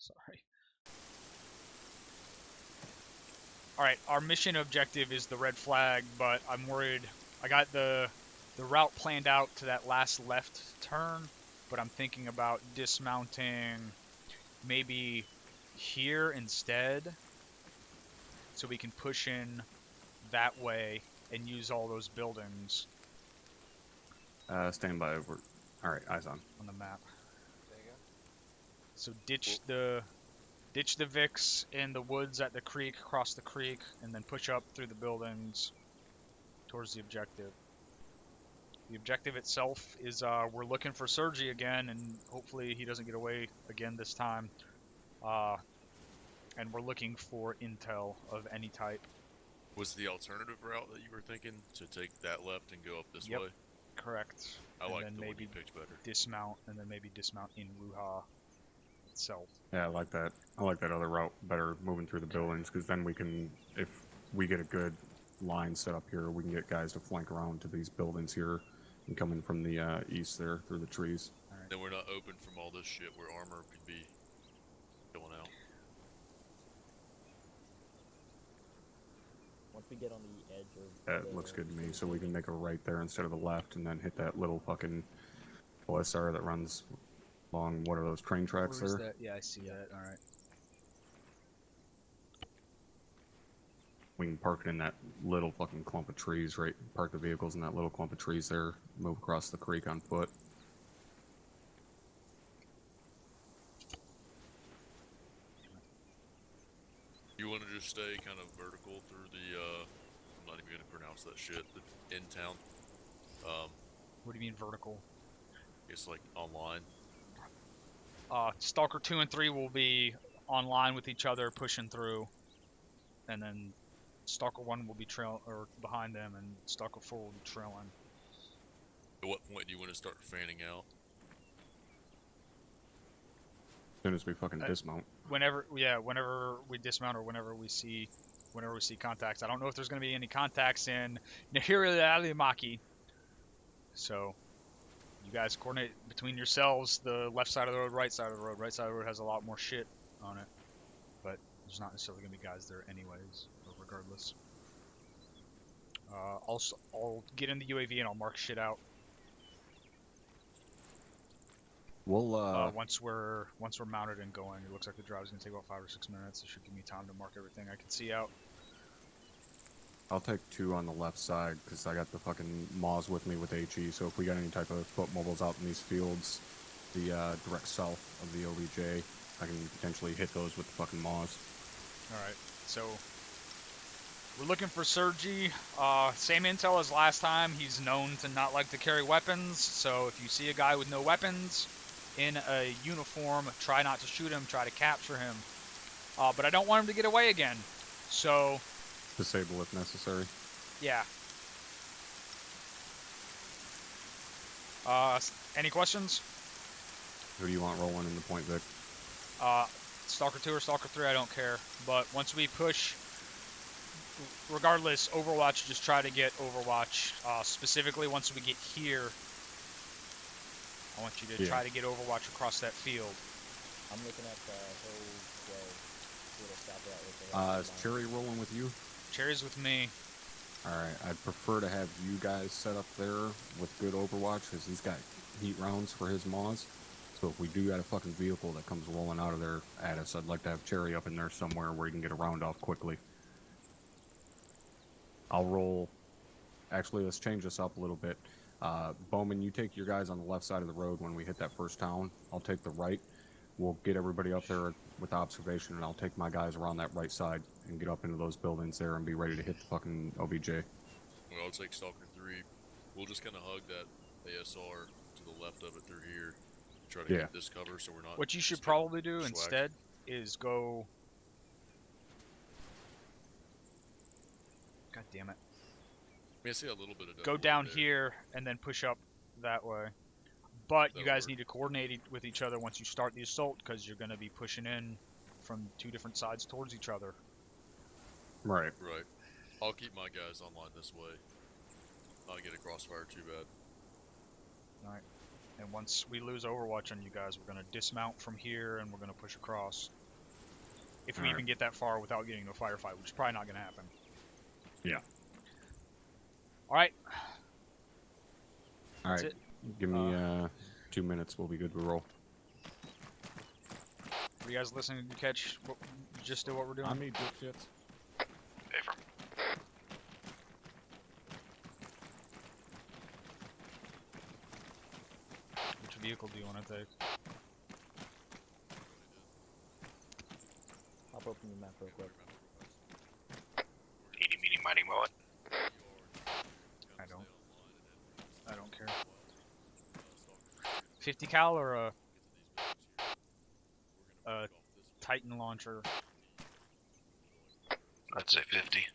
Sorry. Alright, our mission objective is the red flag, but I'm worried. I got the route planned out to that last left turn, but I'm thinking about dismounting maybe here instead, so we can push in that way and use all those buildings Stand by. Alright, eyes on. on the map. There you go. So ditch the Vix in the woods at the creek, cross the creek, and then push up through the buildings towards the objective. The objective itself is we're looking for Sergey again, and hopefully he doesn't get away again this time. And we're looking for intel of any type. Was the alternative route that you were thinking to take that left and go up this Yep. way? Correct. I like then the maybe one you picked better. dismount, and then maybe dismount in Ruha itself. Yeah, I like that. I like that other route better, moving through the buildings, because then we can, if we get a good line set up here, we can get guys to flank around to these buildings here and come in from the east there through the trees. Alright. Then we're not open from all this shit where armor could be going out. Once we get on the edge of That looks good to me. So we can make a right there instead of the left, and then hit that little fucking OSR that runs along what are those train tracks Where's there? that? Yeah, I see that. Alright. We can park it in that little fucking clump of trees, right? Park the vehicles in that little clump of trees there, move across the creek on foot. You want to just stay kind of vertical through the, I'm not even going to pronounce that shit, the in town. What do you mean vertical? It's like online. Stalker 2 and 3 will be online with each other, pushing through. And then Stalker 1 will be behind them, and Stalker 4 will be trailing. At what point do you want to start fanning out? As soon as we fucking dismount. Whenever we dismount, or whenever we see contacts. I don't know if there's going to be any contacts in Nahiri. So you guys coordinate between yourselves, the left side of the road, right side of the road. Right side of the road has a lot more shit on it, but there's not necessarily going to be guys there anyways, or regardless. I'll get in the UAV and I'll mark shit out. We'll once we're mounted and going. It looks like the drive's gonna take about 5 or 6 minutes. It should give me time to mark everything I can see out. I'll take 2 on the left side, because I got the fucking Maws with me with HE, so if we got any type of foot mobiles out in these fields, the direct south of the OBJ, I can potentially hit those with the fucking Maws. Alright, so we're looking for Sergey. Same intel as last time. He's known to not like to carry weapons, so if you see a guy with no weapons in a uniform, try not to shoot him, try to capture him. But I don't want him to get away again, so... Disable if necessary. Yeah. Any questions? Who do you want rolling in the point, Vic? Stalker 2 or Stalker 3, I don't care. But once we push, regardless, Overwatch, just try to get Overwatch. Specifically, once we get here, I want you to try to get Overwatch across that field. I'm looking at the whole 12. Little stop out with the Is Cherry rolling with you? Cherry's with me. Alright, I'd prefer to have you guys set up there with good Overwatch, because he's got heat rounds for his Maws. So if we do got a fucking vehicle that comes rolling out of there at us, I'd like to have Cherry up in there somewhere where he can get a round off quickly. I'll roll... Actually, let's change this up a little bit. Bowman, you take your guys on the left side of the road when we hit that first town. I'll take the right. We'll get everybody up there with observation, and I'll take my guys around that right side and get up into those buildings there and be ready to hit the fucking OBJ. Well, I'll take Stalker 3. We'll just kind of hug that ASR to the left of it through here. Try to get this cover so we're not... What you should probably do instead is go... God damn it. I mean, I see a little bit of... Go down here and then push up that way. But you guys need to coordinate with each other once you start the assault, because you're going to be pushing in from 2 different sides towards each other. Right. Right. I'll keep my guys online this way. Not get a crossfire too bad. Alright. And once we lose Overwatch on you guys, we're going to dismount from here and we're going to push across. If we Alright. even get that far without getting into a firefight, which is probably not going to happen. Yeah. All right. All That's right. it. Give me 2 minutes. We'll be good to roll. Were you guys listening? Did you catch what, just what we're doing? On me, dipshits. Affirm. Which vehicle do you want to take? Hop open the map real quick. Eeny, meeny, miny, moe it. I don't care. 50 cal or a Titan launcher? I'd say 50.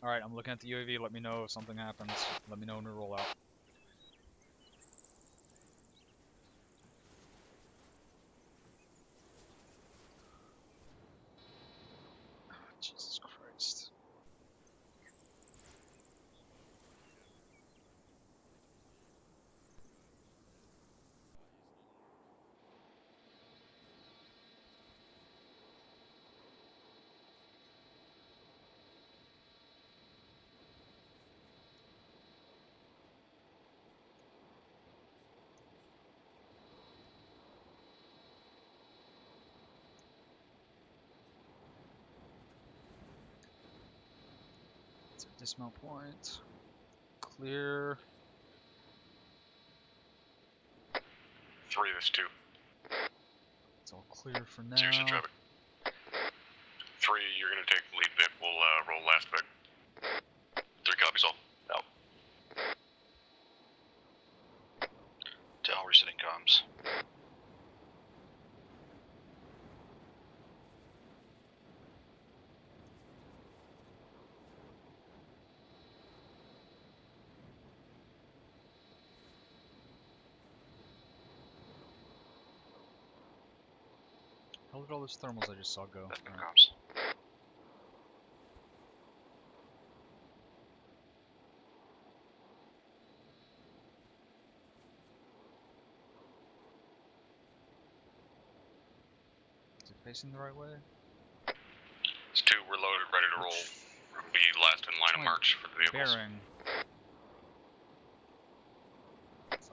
All right, I'm looking at the UAV. Let me know if something happens. Let me know when we roll out. Jesus Christ. It's a dismount point. Clear. 3, there's 2. It's all clear for now. Seriously, traffic. 3, you're gonna take lead Vic. We'll roll last Vic. 3 copies all. Out. Tell resetting comms. How did all those thermals I just saw go? That's no Alright. comms. Is it facing the right way? It's 2, we're loaded, ready to roll. We'll be last in line of march for the vehicles. Bearing.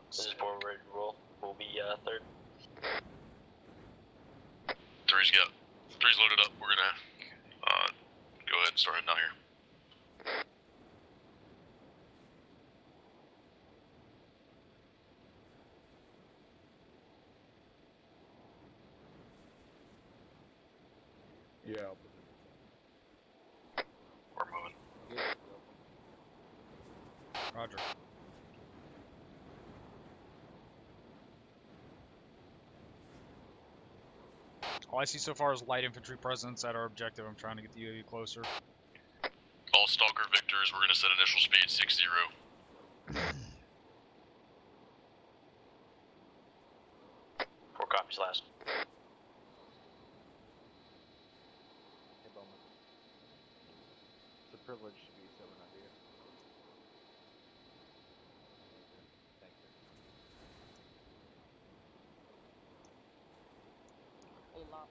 This is 4 ready to roll. We'll be 3rd. 3's loaded up. We're gonna go ahead and start heading down here. Yeah. We're moving. Roger. All I see so far is light infantry presence at our objective. I'm trying to get the UAV closer. All Stalker Victors, we're gonna set initial speed 60. 4 copies last. Hey, Bowman. It's a privilege to be someone out here. Thank you. Hey, Lop.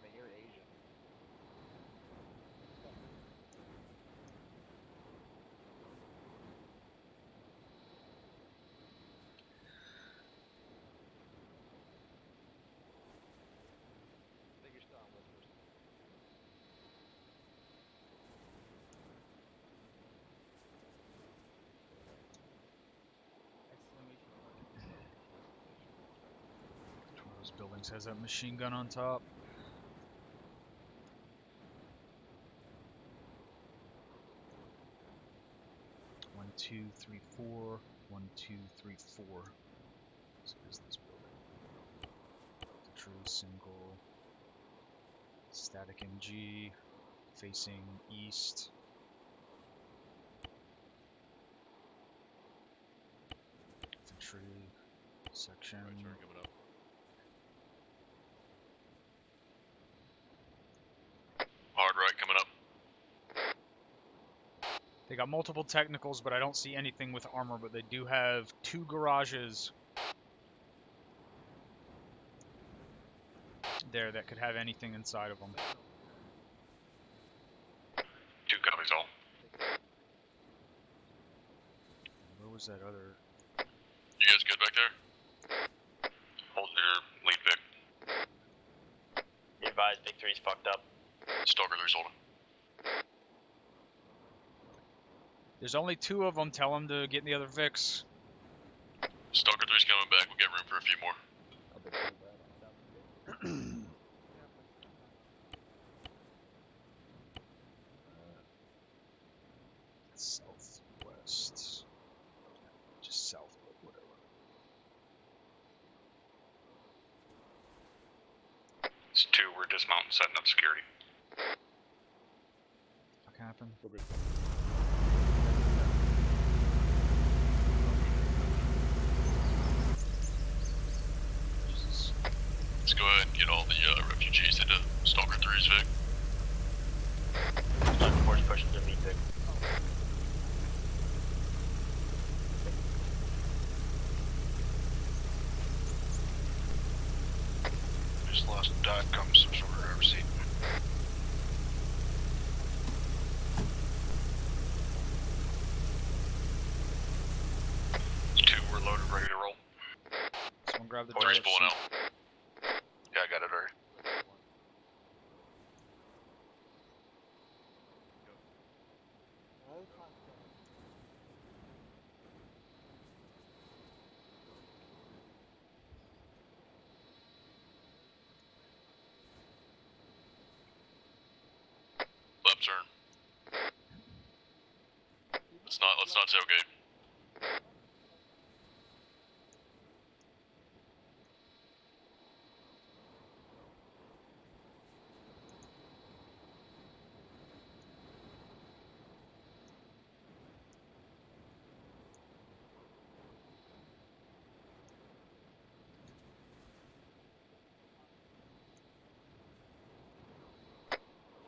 Man, you're Asian. I think you're still on whispers. Which one of those buildings has that machine gun on top? One, two, three, four. 1, 2, 3, 4. So is this building? True single. Static MG. Facing east. Infantry. Section. Right turn coming up. Hard right coming up. They got multiple technicals, but I don't see anything with armor. But they do have 2 garages there that could have anything inside of them. 2 copies all. Where was that other? You guys good back there? Hold your lead Vic. Be advised, Big 3's fucked up. Stalker 3's holding. There's only 2 of them. Tell them to get in the other Vics. Stalker 3's coming back. We'll get room for a few more. I've been pretty bad on down. Southwest. Just south, but whatever. It's 2. We're dismounting, setting up security. What happened? Jesus. Let's go ahead and get all the refugees into Stalker 3's Vic. Stalker 4's pushing to meet Vic. Just lost .com some sort of receipt. 2, we're loaded, ready to roll. Someone grab the Orders driver's pulling seat. out. Yeah, I got it already. Left turn. Let's not tailgate.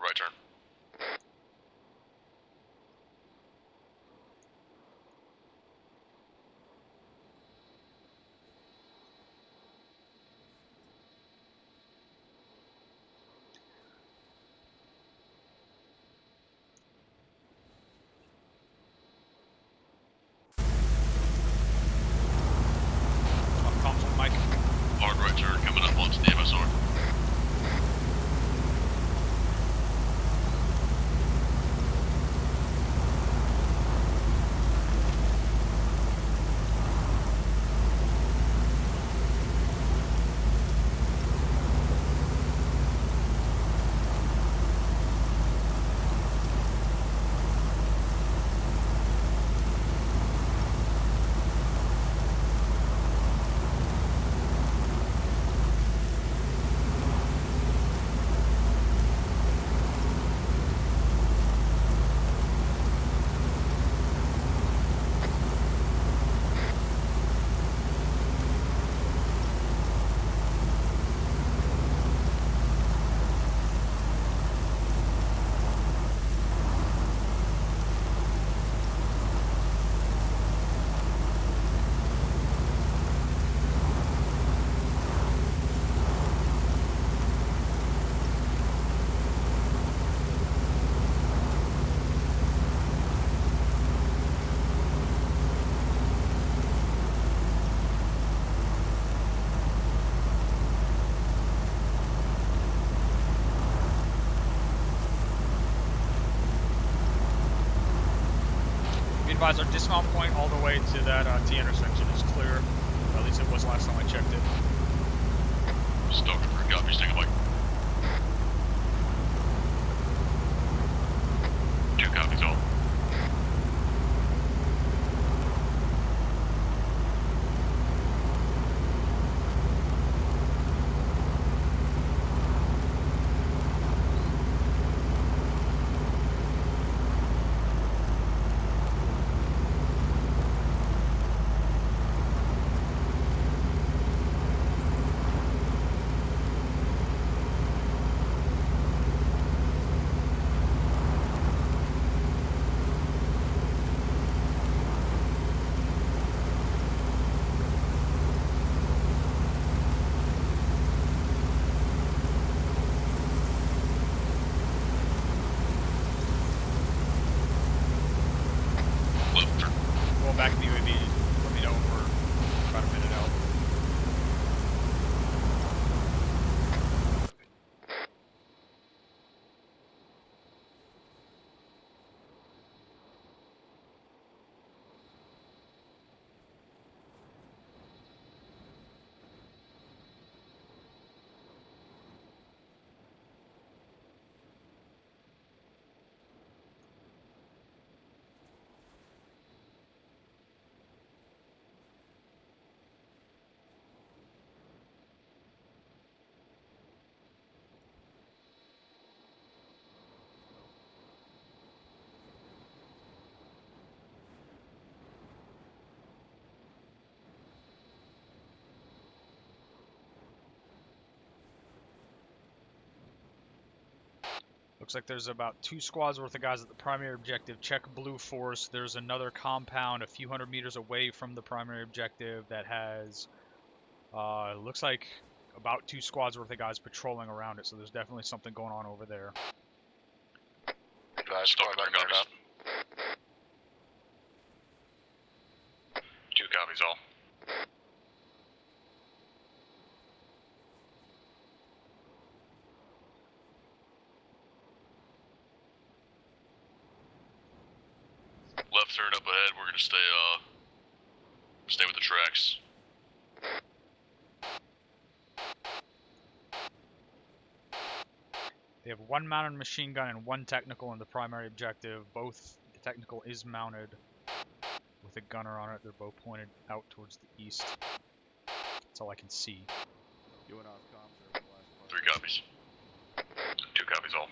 Right turn. Comms with Mike. Hard right turn coming up onto the MSR. Advise our dismount point all the way to that T intersection is clear. At least it was last time I checked it. Stalker 3 copies, take a bite. 2 copies all. Looks like there's about 2 squads worth of guys at the primary objective. Check blue force. There's another compound a few hundred meters away from the primary objective that has, looks like about 2 squads worth of guys patrolling around it. So there's definitely something going on over there. Squad letter copies. Up. 2 copies all. Left turn up ahead. We're gonna stay with the tracks. They have 1 mounted machine gun and 1 technical in the primary objective. Both, the technical is mounted with a gunner on it. They're both pointed out towards the east. That's all I can see. You and us comms are the last part. 3 copies. 2 copies all.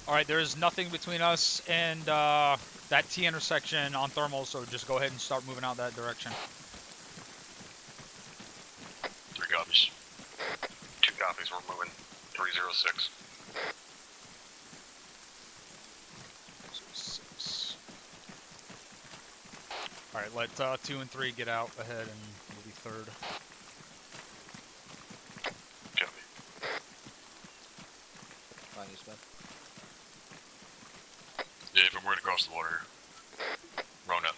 Alright, there's nothing between us and that T intersection on thermal, so just go ahead and start moving out that direction. 3 copies. 2 copies, we're moving 306. 6. Alright, let 2 and 3 get out ahead and we'll be 3rd. Copy. On you, Smith. Yeah, if I'm right across the water here. Rona.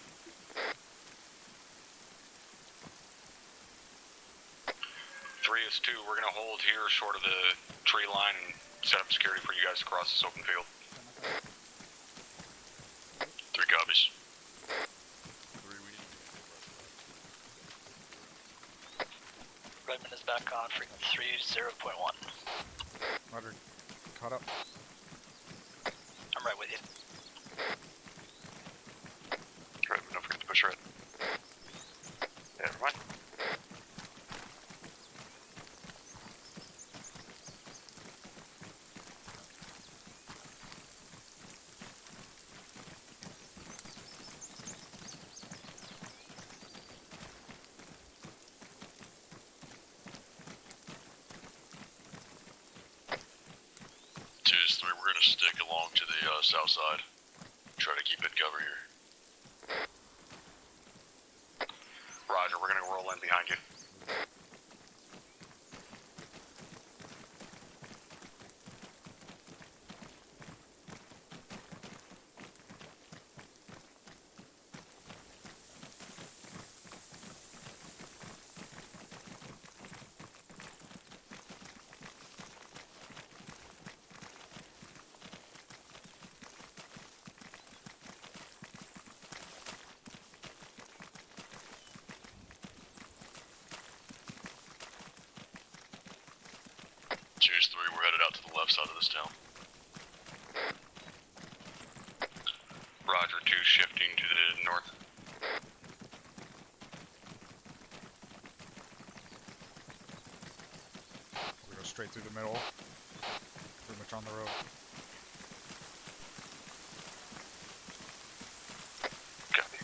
3 is 2. We're gonna hold here short of the tree line and set up security for you guys to cross this open field. 3 copies. 3, we need to get Redmond is back on frequency 30.1. Roger. Caught up. I'm right with you. Right, don't forget to push red. Yeah, never mind. Twos, 3, we're gonna stick along to the south side. Try to keep it cover here. Roger, we're gonna roll in behind you. Twos, 3, we're headed out to the left side of this town. Roger, 2 shifting to the north. We go straight through the middle. Pretty much on the road. Copy.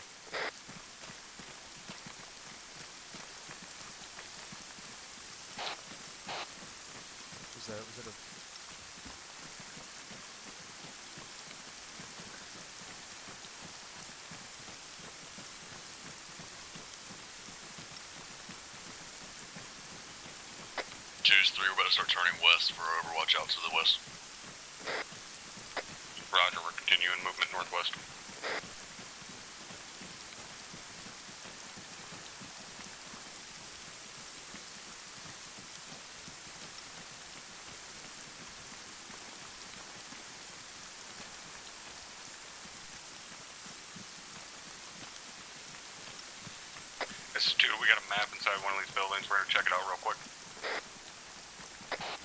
Was it a... Twos, 3, we're about to start turning west for our overwatch out to the west. Roger, we're continuing movement northwest. got a map inside one of these buildings. We're gonna check it out real quick.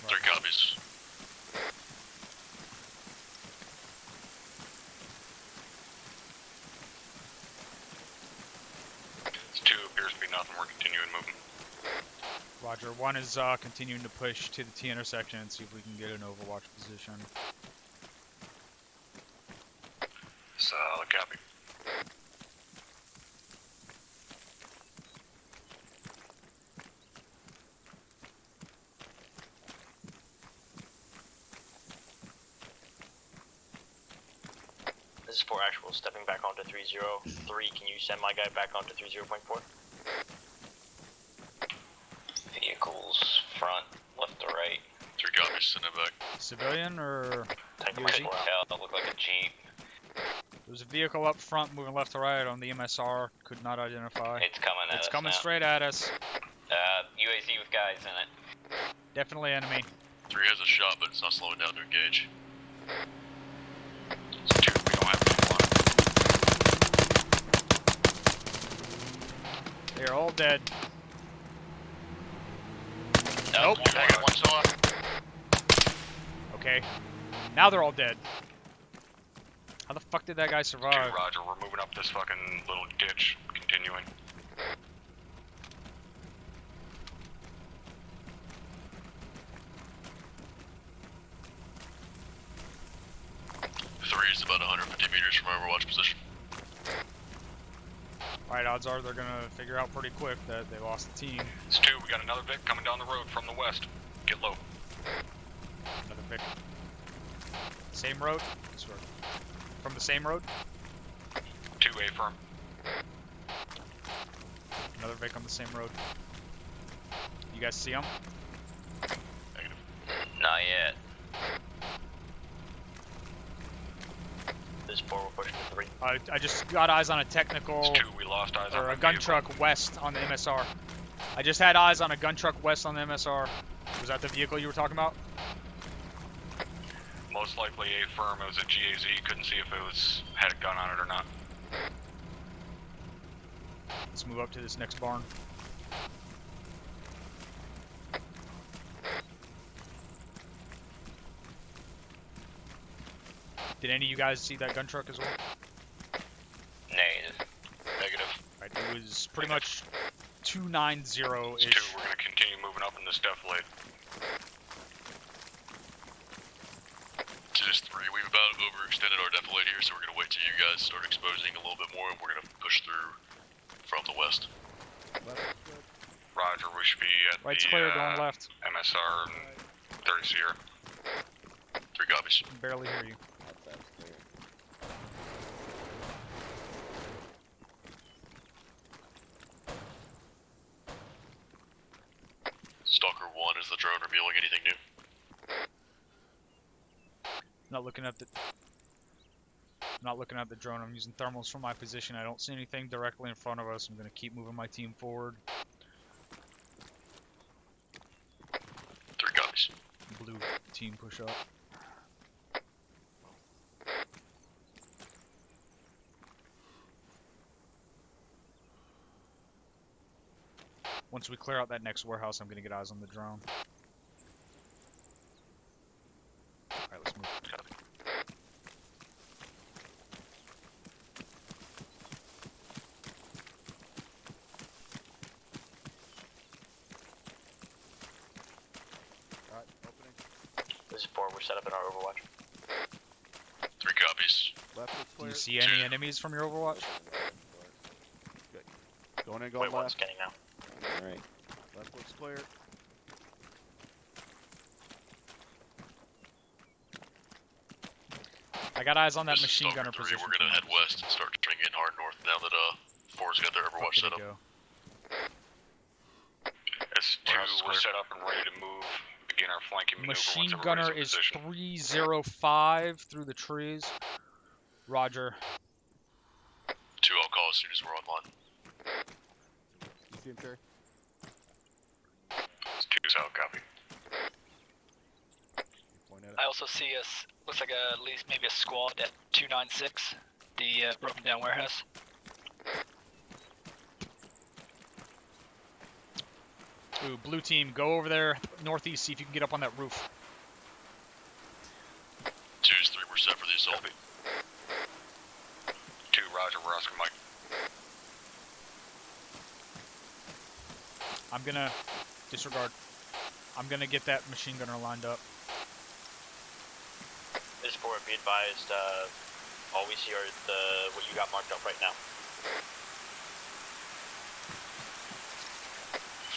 3 copies. It's 2 appears to be nothing. We're continuing moving. Roger. 1 is continuing to push to the T intersection and see if we can get an overwatch position. Solid copy. This is 4 actual, stepping back onto 303. Can you send my guy back onto 30.4? Vehicles, front, left to right. 3 copies, send it back. Civilian or Tank UAZ? might tell, that look like a Jeep. There's a vehicle up front moving left to right on the MSR. Could not identify. It's coming at It's us coming now. straight at us. UAZ with guys in it. Definitely enemy. 3 has a shot, but it's not slowing down to engage. It's 2. We don't have any They are all dead. Nope. I got 1 saw. Okay. Now they're all dead. How the fuck did that guy 2, survive? Roger. We're moving up this fucking little ditch. Continuing. Three is about 150 meters from our overwatch position. Alright, odds are they're gonna figure out pretty quick that they lost the team. It's 2. We got another Vic coming down the road from the west. Get low. Another Vic. Same road? This road. From the same road? 2 A firm. Another Vic on the same road. You guys see them? Negative. Not yet. This 4 we're pushing to 3. I just got eyes on a technical, It's 2. We lost eyes on or a the gun vehicle. truck west on the MSR. I just had eyes on a gun truck west on the MSR. Was that the vehicle you were talking about? Most likely A firm. It was a GAZ. Couldn't see if it was had a gun on it or not. Let's move up to this next barn. Did any of you guys see that gun truck as well? Negative. Negative. Right, it was pretty much It's 2. 290-ish. We're gonna continue moving up in this defilade. To this 3, we've about overextended our defilade here, so we're gonna wait till you guys start exposing a little bit more, and we're gonna push through from the west. Roger. We should be at Right's the clear, going left. MSR and 30 Sierra. 3 copies. I can barely hear you. Stalker 1, is the drone revealing anything new? Not looking at the drone. I'm using thermals from my position. I don't see anything directly in front of us. I'm gonna keep moving my team forward. 3 copies. Blue team push up. Once we clear out that next warehouse, I'm gonna get eyes on the drone. Alright, let's move. Alright, opening. This is 4. We're set up in our overwatch. 3 copies. Left is Do clear. you see any enemies from your overwatch? Going in, going Wait, 1 left. scanning now. Alright. Left looks clear. I got eyes on that This is machine Stalker gunner 3, position. we're gonna head west and start turning in hard north now that 4's got their overwatch set up. S2, we're set up and ready to move. Begin our flanking maneuver Machine once gunner everybody's in is position. 305 through the trees. Roger. 2, I'll call as soon as we're online. You see him, Terry? It's 2 south, copy. Point at it. I also see us, looks like at least maybe a squad at 296, the broken down warehouse. Ooh, blue team, go over there northeast, see if you can get up on that roof. 2's 3, we're set for the assault. 2, roger, we're Oscar Mike. I'm gonna disregard. I'm gonna get that machine gunner lined up. This is Port, be advised, all we see are what you got marked up right now.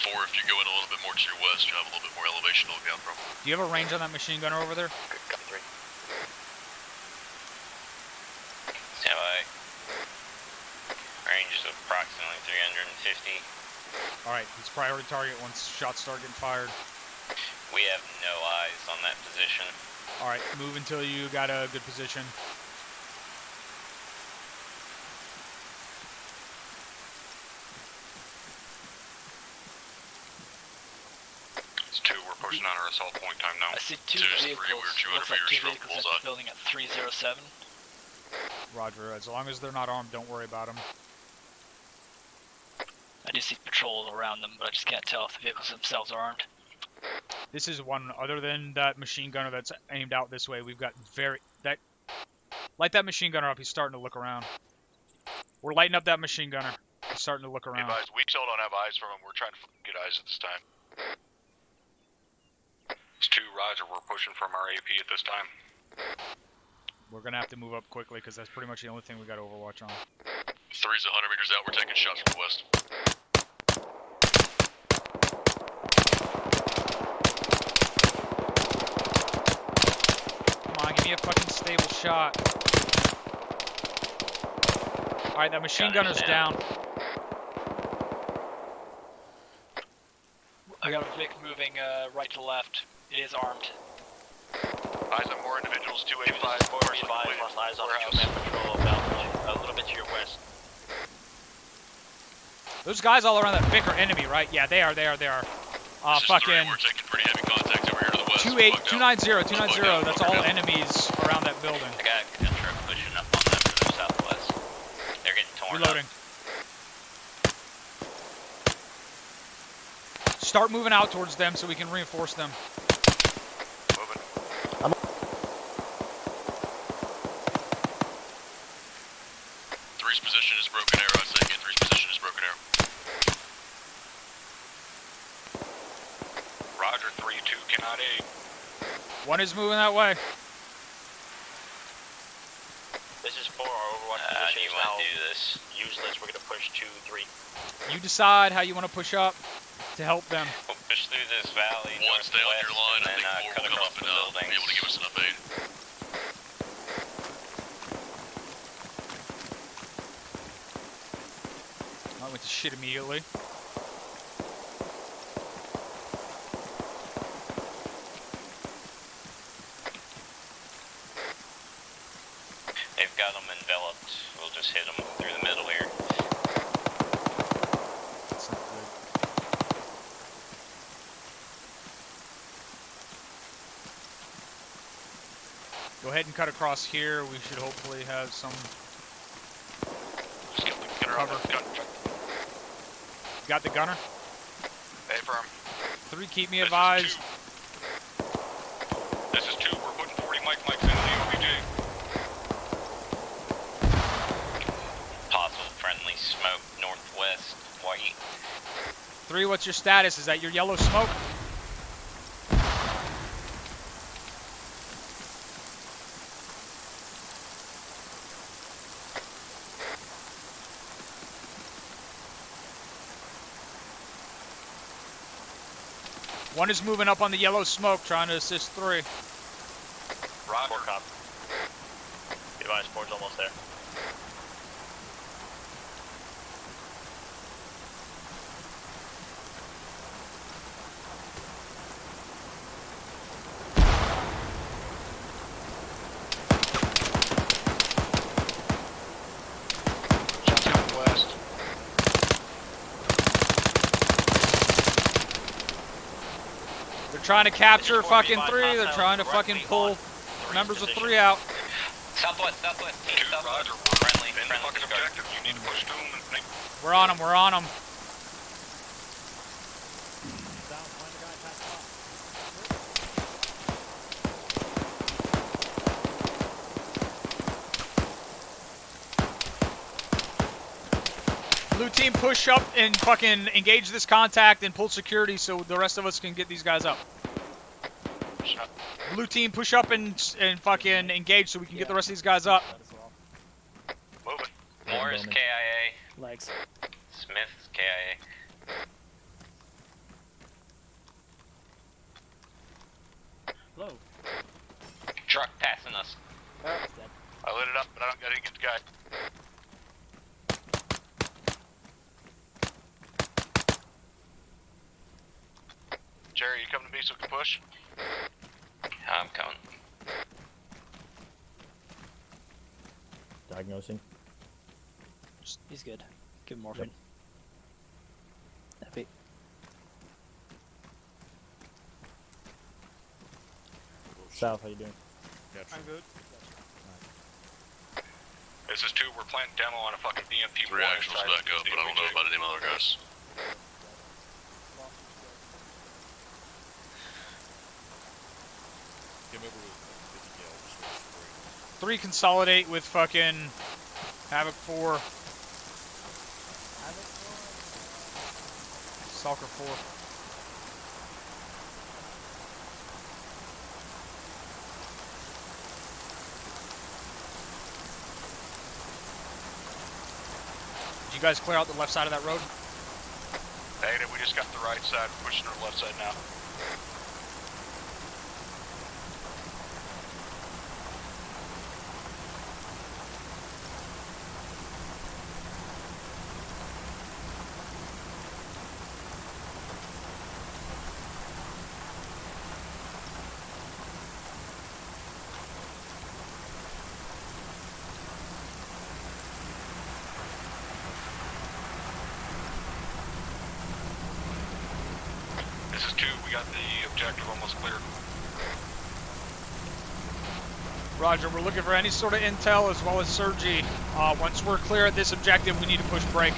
4, if you're going a little bit more to your west, you have a little bit more elevation to look out from. Do you have a range on that machine gunner over there? Good, copy 3. Stand by. Range is approximately 350. Alright, he's priority target once shots start getting fired. We have no eyes on that position. Alright, move until you got a good position. It's 2, we're pushing on our assault point time now. I see 2 2's 3, vehicles. we're 200 Looks like meters 2 from vehicles at bullseye. the building at 307. Roger, as long as they're not armed, don't worry about them. I do see patrols around them, but I just can't tell if the vehicles themselves are armed. This is one, other than that machine gunner that's aimed out this way, we've got light that machine gunner up, he's starting to look around. We're lighting up that machine gunner. He's starting to look Be around. advised, we still don't have eyes from him, we're trying to get eyes at this time. It's 2, roger, we're pushing from our AP at this time. We're gonna have to move up quickly because that's pretty much the only thing we got Overwatch on. 3's 100 meters out, we're taking shots from the west. Come on, give me a fucking stable shot. Alright, that machine gunner's down. I got a Vic moving right to left. It is armed. Eyes on more individuals, 285, Be advised, lost eyes on the man patrol about a little bit to your west. Those guys all around that Vic are enemy, right? Yeah, they are. Fucking 3, we're taking pretty heavy contact over here to the west. 290, that's all enemies around that building. I got a gun truck pushing up on them to the southwest. They're getting torn Reloading. up. Start moving out towards them so we can reinforce them. Moving. 3's position is broken arrow, I say again, 3's position is broken arrow. Roger, 3-2 cannot aid. One is moving that way. This is 4, our Overwatch How do position you is want now to do this? useless. We're gonna push 2-3. You decide how you want to push up to help them. We'll push through this valley 1, stay on your line, I and then think 4 cut will come across up the and buildings. be able to give us enough aid. I went to shit immediately. They've got them enveloped. We'll just hit them through the middle here. That's not good. Go ahead and cut across here. We should hopefully have some Just get her out of the gun. Got the gunner? Hey, firm. 3, keep me This is advised. 2. This is 2, we're putting 40 mics in the OBJ. Possible friendly smoke northwest, white. 3, what's your status? Is that your yellow smoke? One is moving up on the yellow smoke, trying to assist 3. Roger. 4 cop. Be advised, 4's almost there. Shots out west. They're trying to capture This is 4, fucking be advised, 3. They're hostile trying to directly fucking pull on 3's members of position. 3 out. Southwest, team 2, southwest. roger, we're Friendly, in the friendly fucking discard. objective. You need to push through them and make... We're on them. Blue team, push up and fucking engage this contact and pull security so the rest of us can get these guys up. Blue team, push up and fucking engage so we can get the rest of these guys up. Moving. Moore is KIA. Legs. Smith's KIA. Hello. Truck passing us. I lit it up, but I didn't get the guy. Jerry, you coming to me so we can push? I'm coming. Diagnosing. He's good. Give him morphine. Epi. South, how you doing? I'm good. This is 2, we're planting demo on a fucking BMP. 3 actionals back up, but I don't know about any other guys. Came over with 50 cal, just for 3 consolidate with fucking Havoc 4. Stalker 4. Did you guys clear out the left side of that road? Negative, we just got the right side, we're pushing to the left side now. This is 2, we got the objective almost cleared. Roger, we're looking for any sort of intel as well as Sergey. Once we're clear at this objective, we need to push break.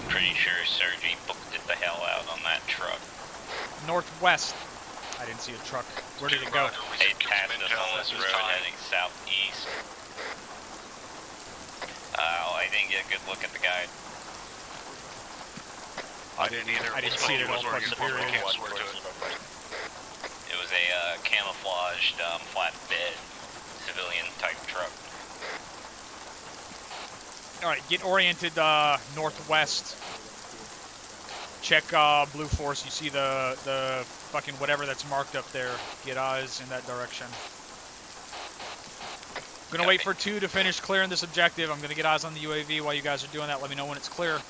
Pretty sure Sergey booked it the hell out on that truck. Northwest. I didn't see a truck. Where did it go? It passed us on this road heading southeast. I didn't get a good look at the guy. I didn't either. I didn't see it at all. Can't swear to it. It was a camouflaged flatbed civilian type truck. Alright, get oriented northwest. Check Blue Force. You see the fucking whatever that's marked up there. Get eyes in that direction. I'm gonna wait for 2 to finish clearing this objective. I'm gonna get eyes on the UAV while you guys are doing that. Let me know when it's clear.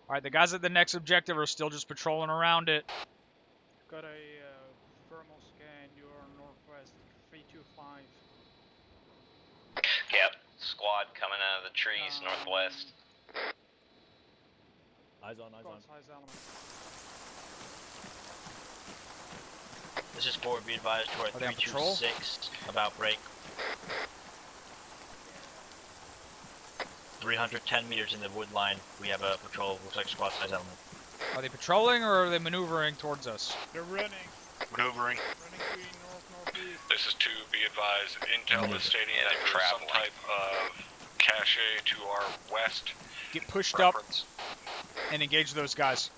Alright, the guys at the next objective are still just patrolling around it. Got a thermal scan, you're northwest, 325. Yep, squad coming out of the trees northwest. Eyes on, eyes on. This is 4, be advised to our Are they on patrol? 326 about break. 310 meters in the wood line, we have a patrol, looks like squad size element. Are they patrolling or are they maneuvering towards us? They're running. Maneuvering. Running to north-northeast. This is 2, be advised, intel is stating that there's some type of cache to our west. Get pushed Reference. up and engage those guys.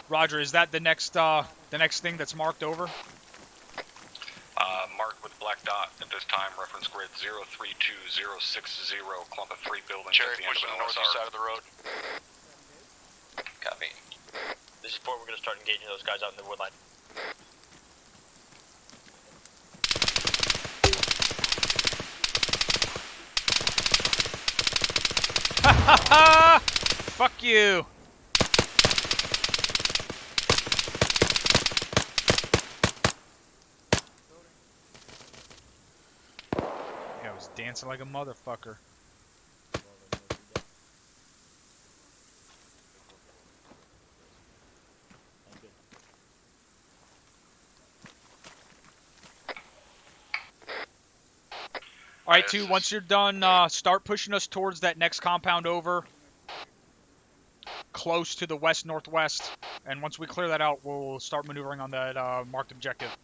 Roger, is that the next thing that's marked over? Marked with black dot at this time, reference grid 032060, clump of 3 buildings Cherry, at the end push of to an the northeast OSR. side of the road. Copy. This is 4, we're gonna start engaging those guys out in the wood line. Ha ha ha! Fuck you! Yeah, I was dancing like a motherfucker. Alright, 2, once you're done, start pushing us towards that next compound over. close to the west-northwest, and once we clear that out, we'll start maneuvering on that marked objective.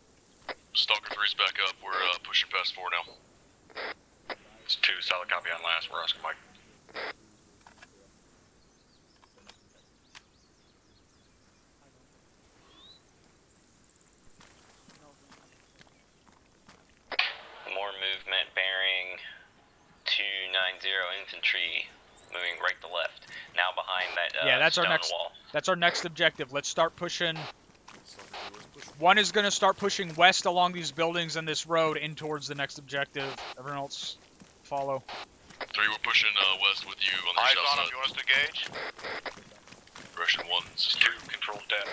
Stalker 3's back up. We're pushing past 4 now. It's 2, solid copy on last. We're asking Mike. More movement bearing 290 infantry, moving right to left. Now behind that Yeah, that's our stone next. wall. That's our next objective. Let's start pushing. One is gonna start pushing west along these buildings and this road in towards the next objective. Everyone else, follow. 3, we're pushing west with you on the Eyes south on him. side. You want us to engage? Direction 1. This is 2, control deck.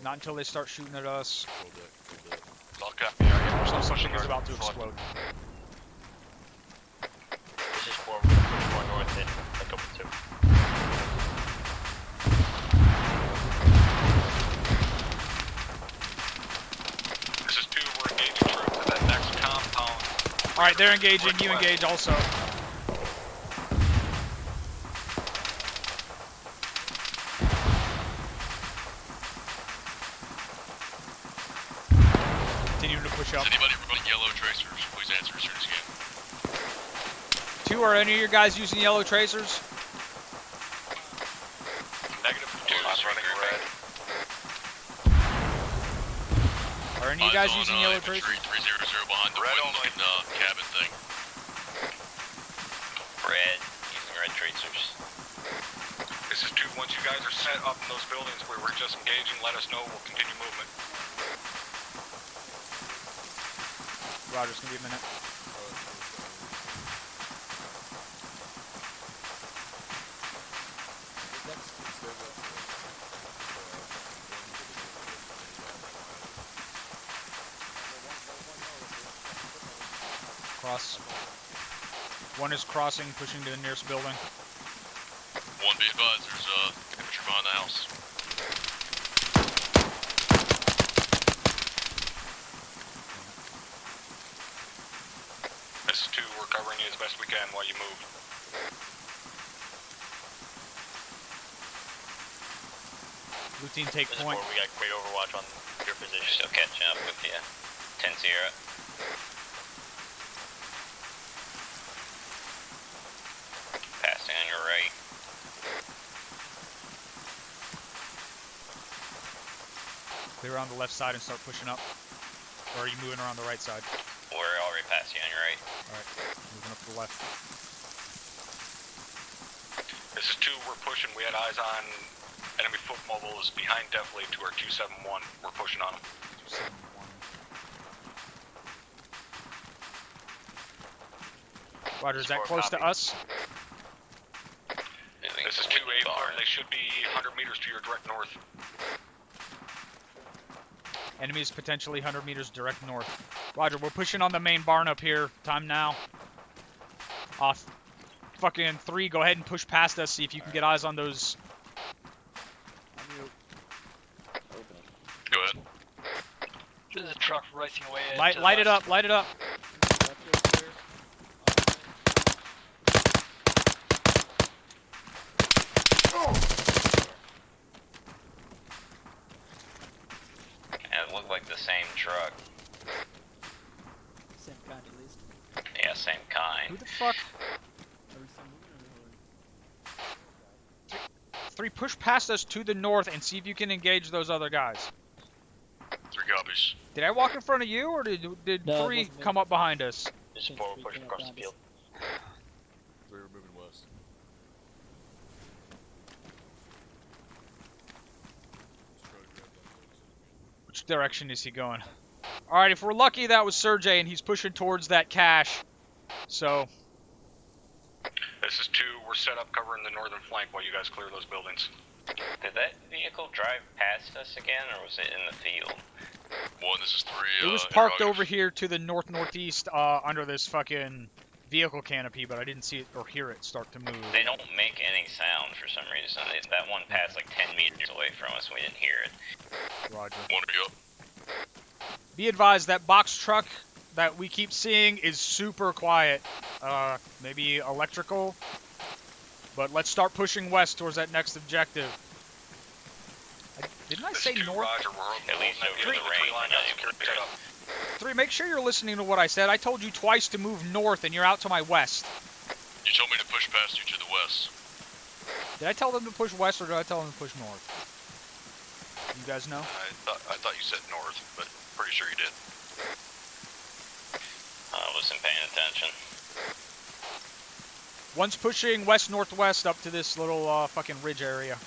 Not until they start shooting at us. Control deck. Control deck. Solid copy. Something is about to explode. This is 4, we're gonna push more north in like over 2. This is 2, we're engaging troops at that next compound. Alright, they're engaging. You engage also. Continuing to push up. Is anybody running yellow tracers? Please answer as soon as you can. 2, are any of your guys using yellow tracers? Negative 2, I'm running red. Are any of you guys Eyes on, using yellow infantry tracers? 300 behind the Red wooden cabin thing. Red, using red tracers. This is 2, once you guys are set up in those buildings where we're just engaging, let us know. We'll continue movement. Roger, it's gonna be a minute. Cross. One is crossing, pushing to the nearest building. 1, be advised, there's infantry behind the house. This is 2, we're covering you as best we can while you move. Blue team take This is point. 4, we got great overwatch on your position. Still catching up with you. 10-0. Passing on your right. Clear on the left side and start pushing up. Or are you moving around the right side? We're already past you on your right. Alright, moving up to the left. This is 2, we're pushing. We had eyes on enemy foot mobiles behind definitely to our 271. We're pushing on them. 271. Roger, is that close to us? Moving This is to 2, wooden barn. they should be 100 meters to your direct north. Enemies potentially 100 meters direct north. Roger, we're pushing on the main barn up here. Time now. Off. Fucking 3, go ahead and push past us. See if you can get eyes on those. Go ahead. There's a truck racing away. Light it up, light it up. It looked like the same truck. Same kind at least. Yeah, same Who kind. the fuck? 3, push past us to the north and see if you can engage those other guys. 3 copies. Did I walk in front of you, or did No, 3 it wasn't me. come up behind us? This is 4, we're pushing across the field. 3, we're moving west. Which direction is he going? Alright, if we're lucky, that was Sergey, and he's pushing towards that cache. So, This is 2, we're set up covering the northern flank while you guys clear those buildings. Did that vehicle drive past us again, or was it in the field? 1, this is 3. it was parked over here to the north-northeast under this fucking vehicle canopy, but I didn't see it or hear it start to move. They don't make any sound for some reason. That one passed like 10 meters away from us, and we didn't hear it. Roger. 1 are you up? Be advised, that box truck that we keep seeing is super quiet. Maybe electrical? But let's start pushing west towards that next objective. Didn't I say north? Roger, we're At least over the rain. Three, make sure you're listening to what I said. I told you twice to move north, and you're out to my west. You told me to push past you to the west. Did I tell them to push west, or did I tell them to push north? You guys know? I thought you said north, but pretty sure you did. I wasn't paying attention. One's pushing west-northwest up to this little fucking ridge area.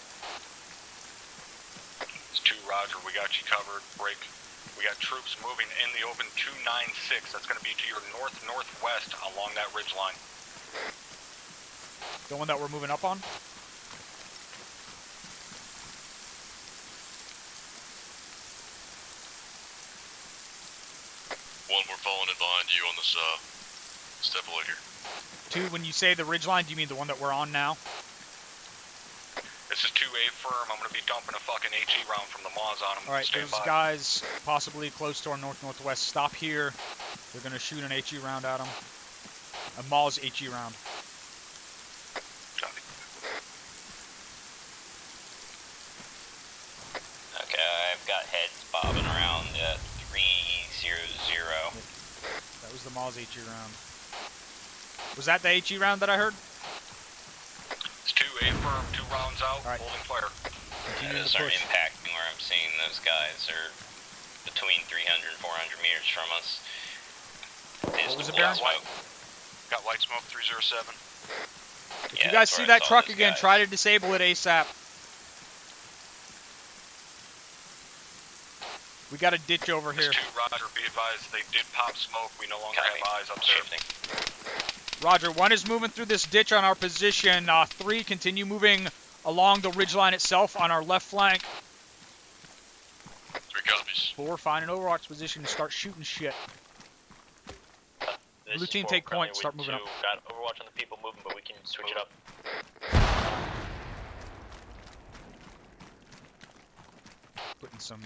It's 2, Roger. We got you covered. Break. We got troops moving in the open 296. That's going to be to your north-northwest along that ridge line. The one that we're moving up on? One, we're following in behind you on this step below here. 2, when you say the ridge line, do you mean the one that we're on now? This is 2A firm. I'm going to be dumping a fucking HE round from the Maws on them. Alright, those guys possibly close to our north-northwest. Stop here. They're going to shoot an HE round at them. A Maws HE round. Copy. Okay, I've got heads bobbing around at 300. That was the Maws HE round. Was that the HE round that I heard? It's 2A firm, 2 rounds out, All right. holding fire. Continue Those to aren't push. impacting where I'm seeing those guys are between 300 and 400 meters from us. What was it, Baron? Got white smoke 307. If you guys see that truck again, try to disable it ASAP. We got a ditch over here. It's 2, Roger. Be advised, they did pop smoke. We no longer have eyes up there. Roger, 1 is moving through this ditch on our position. 3, continue moving along the ridgeline itself on our left flank. 3 copies. 4, find an Overwatch position and start shooting shit. Blue team, take point, start moving up. Got Overwatch on the people moving, but we can switch it up. Putting some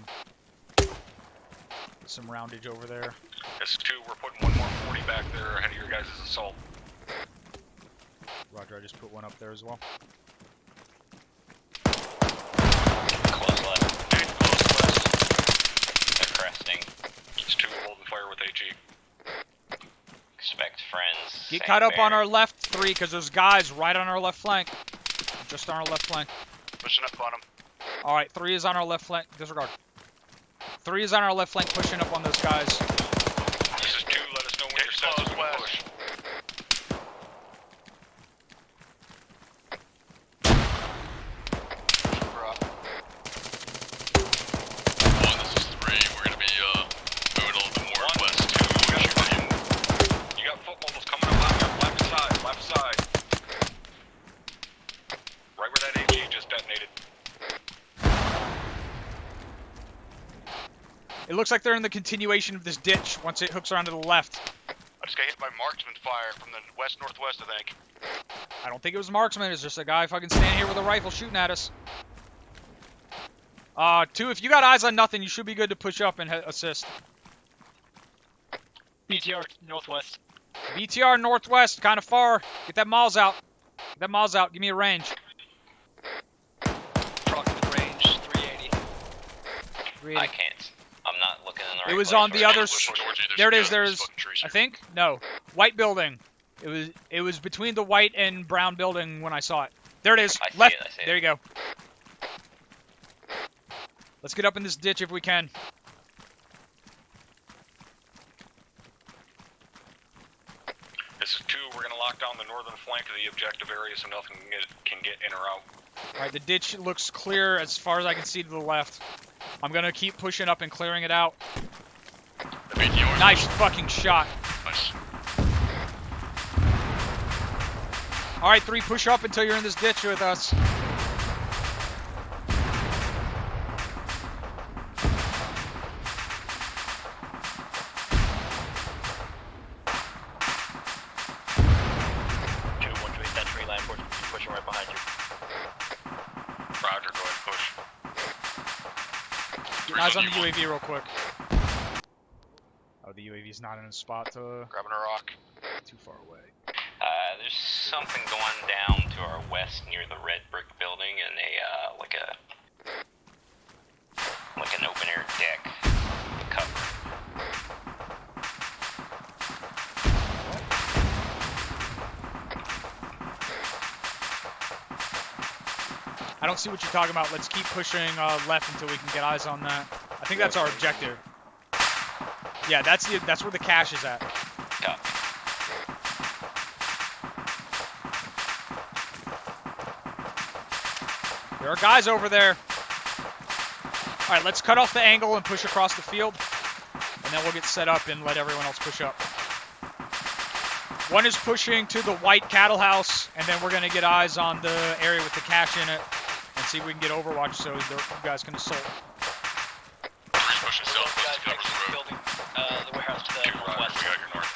roundage over there. This is 2, we're putting one more 40 back there ahead of your guys' assault. Roger, I just put one up there as well. Close left. Dude, close west. They're cresting. It's 2 holding fire with HE. Expect friends. Get same caught up on bearing. our left, 3, because there's guys right on our left flank. Just on our left flank. Pushing up on them. Alright, 3 is on our left flank. Disregard. 3 is on our left flank, pushing up on those guys. This is 2, let us know when you're set to push. One, this is 3. We're going to be moving a little bit more west. 2, you got foot mobiles coming up on your left side, left side. Right where that HE just detonated. It looks like they're in the continuation of this ditch once it hooks around to the left. I just got hit by marksman fire from the west-northwest, I think. I don't think it was marksman, it's just a guy fucking standing here with a rifle shooting at us. 2, if you got eyes on nothing, you should be good to push up and assist. BTR northwest. BTR northwest, kind of far. Get that Miles out. Get that Miles out, give me a range. Approximate range 380. 380. I can't. I'm not looking in the right It was place on the right other. now. There it is. There's. I think no. White building. It was between the white and brown building when I saw it. There it is. I see Left. it, I see it. There you go. Let's get up in this ditch if we can. This is 2, we're gonna lock down the northern flank of the objective area so nothing can get in or out. Alright, the ditch looks clear as far as I can see to the left. I'm gonna keep pushing up and clearing it out. Nice fucking shot. Nice. Alright, 3, push up until you're in this ditch with us. Pushing right behind you. Roger, go ahead and push. Get eyes on the UAV real quick. Oh, the UAV's not in a spot to... Grabbing a rock. Too far away. There's something going down to our west near the red brick building and like an open air deck with cover. I don't see what you're talking about. Let's keep pushing left until we can get eyes on that. I think that's our objective. Yeah, that's where the cache is at. Copy. There are guys over there. All right, let's cut off the angle and push across the field, and then we'll get set up and let everyone else push up. One is pushing to the white cattle house, and then we're gonna get eyes on the area with the cache in it and see if we can get Overwatch so you guys can assault. Pushing southwest to cover the road. Building, the warehouse to the 2 Roger, northwest. we got your north.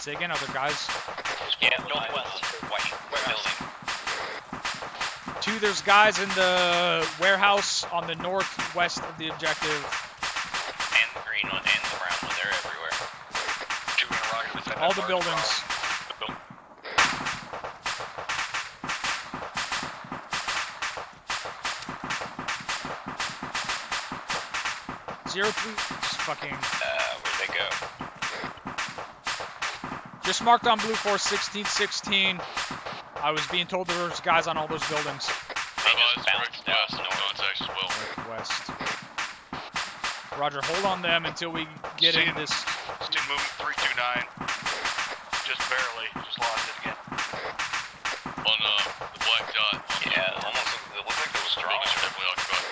Say again, other guys. Yeah, Northwest. White building. 2, there's guys in the warehouse on the northwest of the objective. And the green one and the brown one, they're everywhere. 2 interrogators. Defend All that the large buildings. box. The building. 03, just fucking. Where'd they go? Just marked on Blue Force 1616. I was being told there was guys on all those buildings. Bounced out north. Contacts as well. West. Roger, hold on them until we get See in it. this. Still moving 329. Just barely. Just lost it again. On the black dot. Yeah, almost. It looked like there was strong. Buildings are definitely occupied.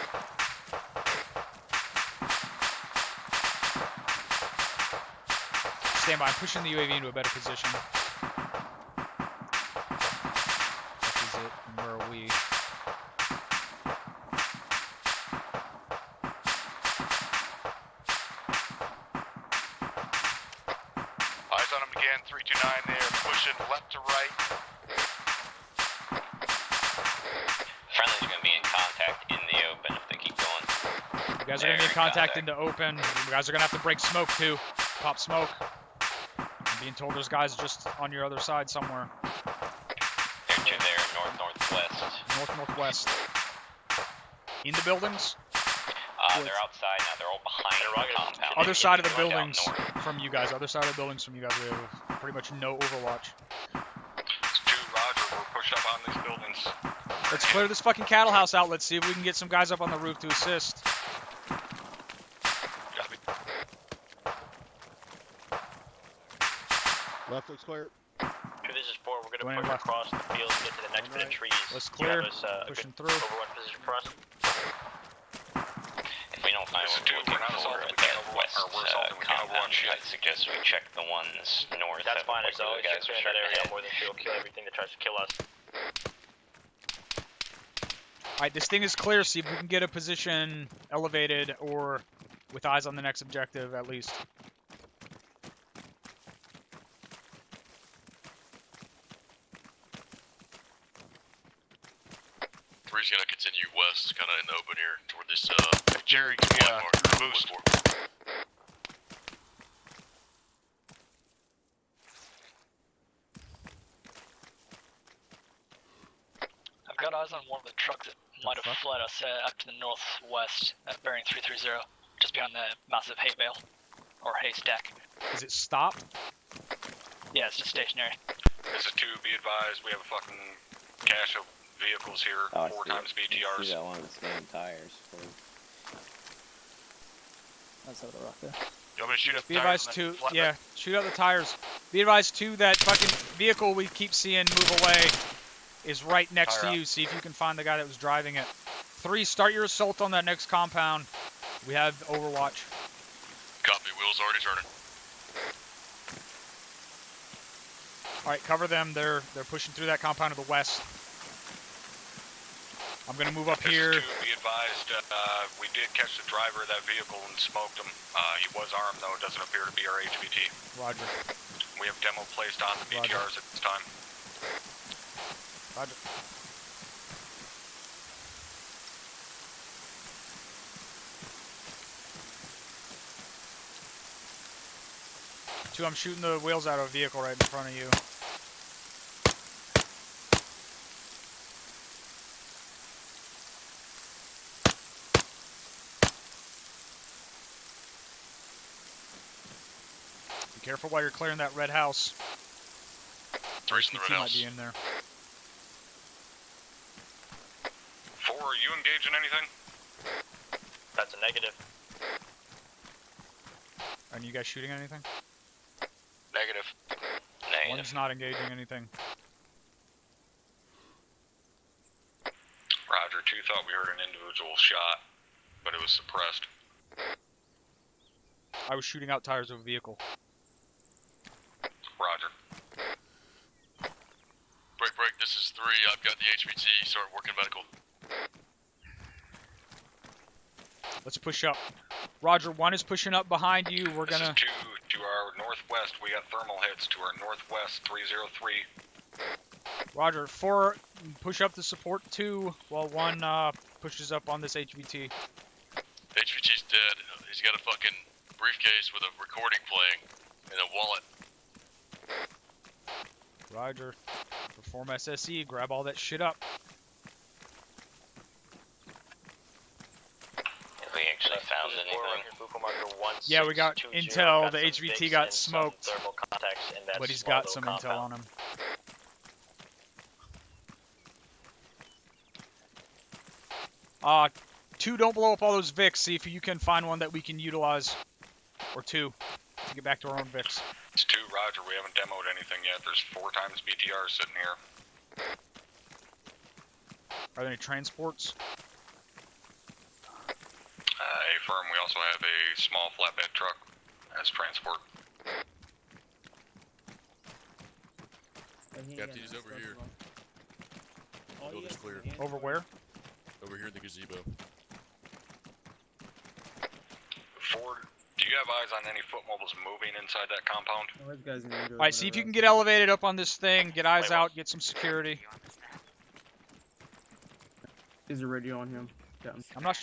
Stand by. I'm pushing the UAV into a better position. This is it. And where are we? Eyes on them again. 329 there. Pushing left to right. Friendly's gonna be in contact in the open if they keep going. You guys are going to be in contact into open. You guys are going to have to break smoke too. Pop smoke. I'm being told there's guys just on your other side somewhere. They're to their north-northwest. North-northwest. In the buildings? They're outside now. They're all behind the compound. Other side of the Right out buildings north. from you guys. Other side of the buildings from you guys. We have pretty much no Overwatch. It's 2 Roger. We'll push up on these buildings. Let's clear this fucking cattle house out. Let's see if we can get some guys up on the roof to assist. Copy. Left looks clear. 2, this is 4. We're Going gonna push left. across the field and get to the next bit of trees. Let's Do you have clear. us, a Pushing good through. Overwatch position for us? If we don't find This is what 2. we're We're looking not for assaulting. at We can't that overwatch. west Or we're assaulting. We can't compound, overwatch I'd suggest we check the ones north. That's that fine, look as like long as the you're guys clearing are that area. ahead. More than 2 will kill everything that tries to kill us. Alright, this thing is clear. See if we can get a position elevated or with eyes on the next objective at least. Three's gonna continue west, kind of in the open here, toward this Jerry, black mark. boost. I've got eyes on one of the trucks that might have fuck? fled us up to the northwest at bearing 330, just behind the massive hay bale or hay stack. Is it stopped? Yeah, it's just stationary. This is 2. Be advised. We have a fucking cache of vehicles here. 4 times BTRs. See that one with the same tires. That's over the rock there. You want me to shoot up Be the tires advised and then to, flatbed? yeah, shoot out the tires. Be advised too that fucking vehicle we keep seeing move away is right next Tire to you. See if you can find the guy that was driving it. 3, start your assault on that next compound. We have Overwatch. Copy, wheels already turning. Alright, cover them. They're pushing through that compound to the west. I'm gonna move up This here. is 2. Be advised. We did catch the driver of that vehicle and smoked him. He was armed though. It doesn't appear to be our HVT. Roger. We have demo placed on the Roger. BTRs at this time. Roger. Two, I'm shooting the wheels out of a vehicle right in front of you. careful while you're clearing that red house. Three's in the HVT red might house. be in there. 4, are you engaged in anything? That's a negative. Are you guys shooting anything? Negative. Negative. One's not engaging anything. Roger, 2 thought we heard an individual shot, but it was suppressed. I was shooting out tires of a vehicle. Roger. Break, this is 3. I've got the HVT. Start working medical. Let's push up. Roger, 1 is pushing up behind you. We're This gonna... is 2 to our northwest. We got thermal hits to our northwest, 303. Roger, 4, push up to support 2, while 1 pushes up on this HVT. HVT's dead. He's got a fucking briefcase with a recording playing and a wallet. Roger. Perform SSE, grab all that shit up. Have we actually found anything? Yeah, we got intel. The HVT got smoked, but he's got some intel on him. Uh, 2, don't blow up all those Vics. See if you can find one that we can utilize. Or 2, to get back to our own Vics. It's 2, Roger. We haven't demoed anything yet. There's 4 times BTR sitting here. Are there any transports? Affirm, we also have a small flatbed truck as transport. Captain, he's over here. The building's clear. Over where? Over here in the gazebo. 4, do you have eyes on any foot mobiles moving inside that compound? Alright, see if you can get elevated up on this thing, get eyes out, get some security. Is a radio on him? I'm not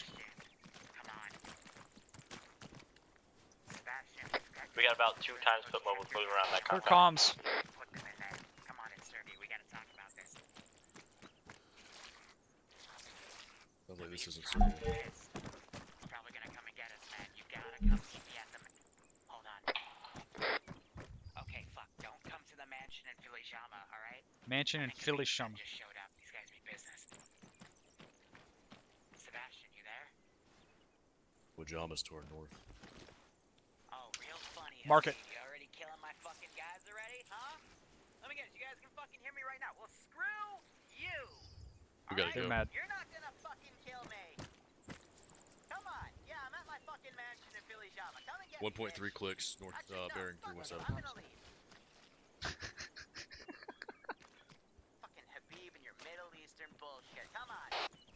We got about 2 times foot mobiles moving around that Clear compound. comms. Come on in, Sergey. We gotta talk about this. Sounds like this isn't Sergey. Probably gonna come and get us, man. You gotta come see me at the... Hold on. Okay, fuck. Don't come to the mansion in Filishama, alright? Mansion in Filishama. Just showed up. These guys mean business. Sebastian, you there? Pajamas to our north. Oh, real funny. Mark it. You already killing my fucking guys already, huh? Let me guess, you guys can fucking hear me right now. Well, screw you. We gotta They're go. mad. You're not gonna fucking kill me. Come on. Yeah, I'm at my fucking mansion in Filishama. Come and get 1.3 me, bitch. clicks north, Actually, no, bearing fuck it. 317. I'm gonna leave. Fucking Habib and your Middle Eastern bullshit. Come on.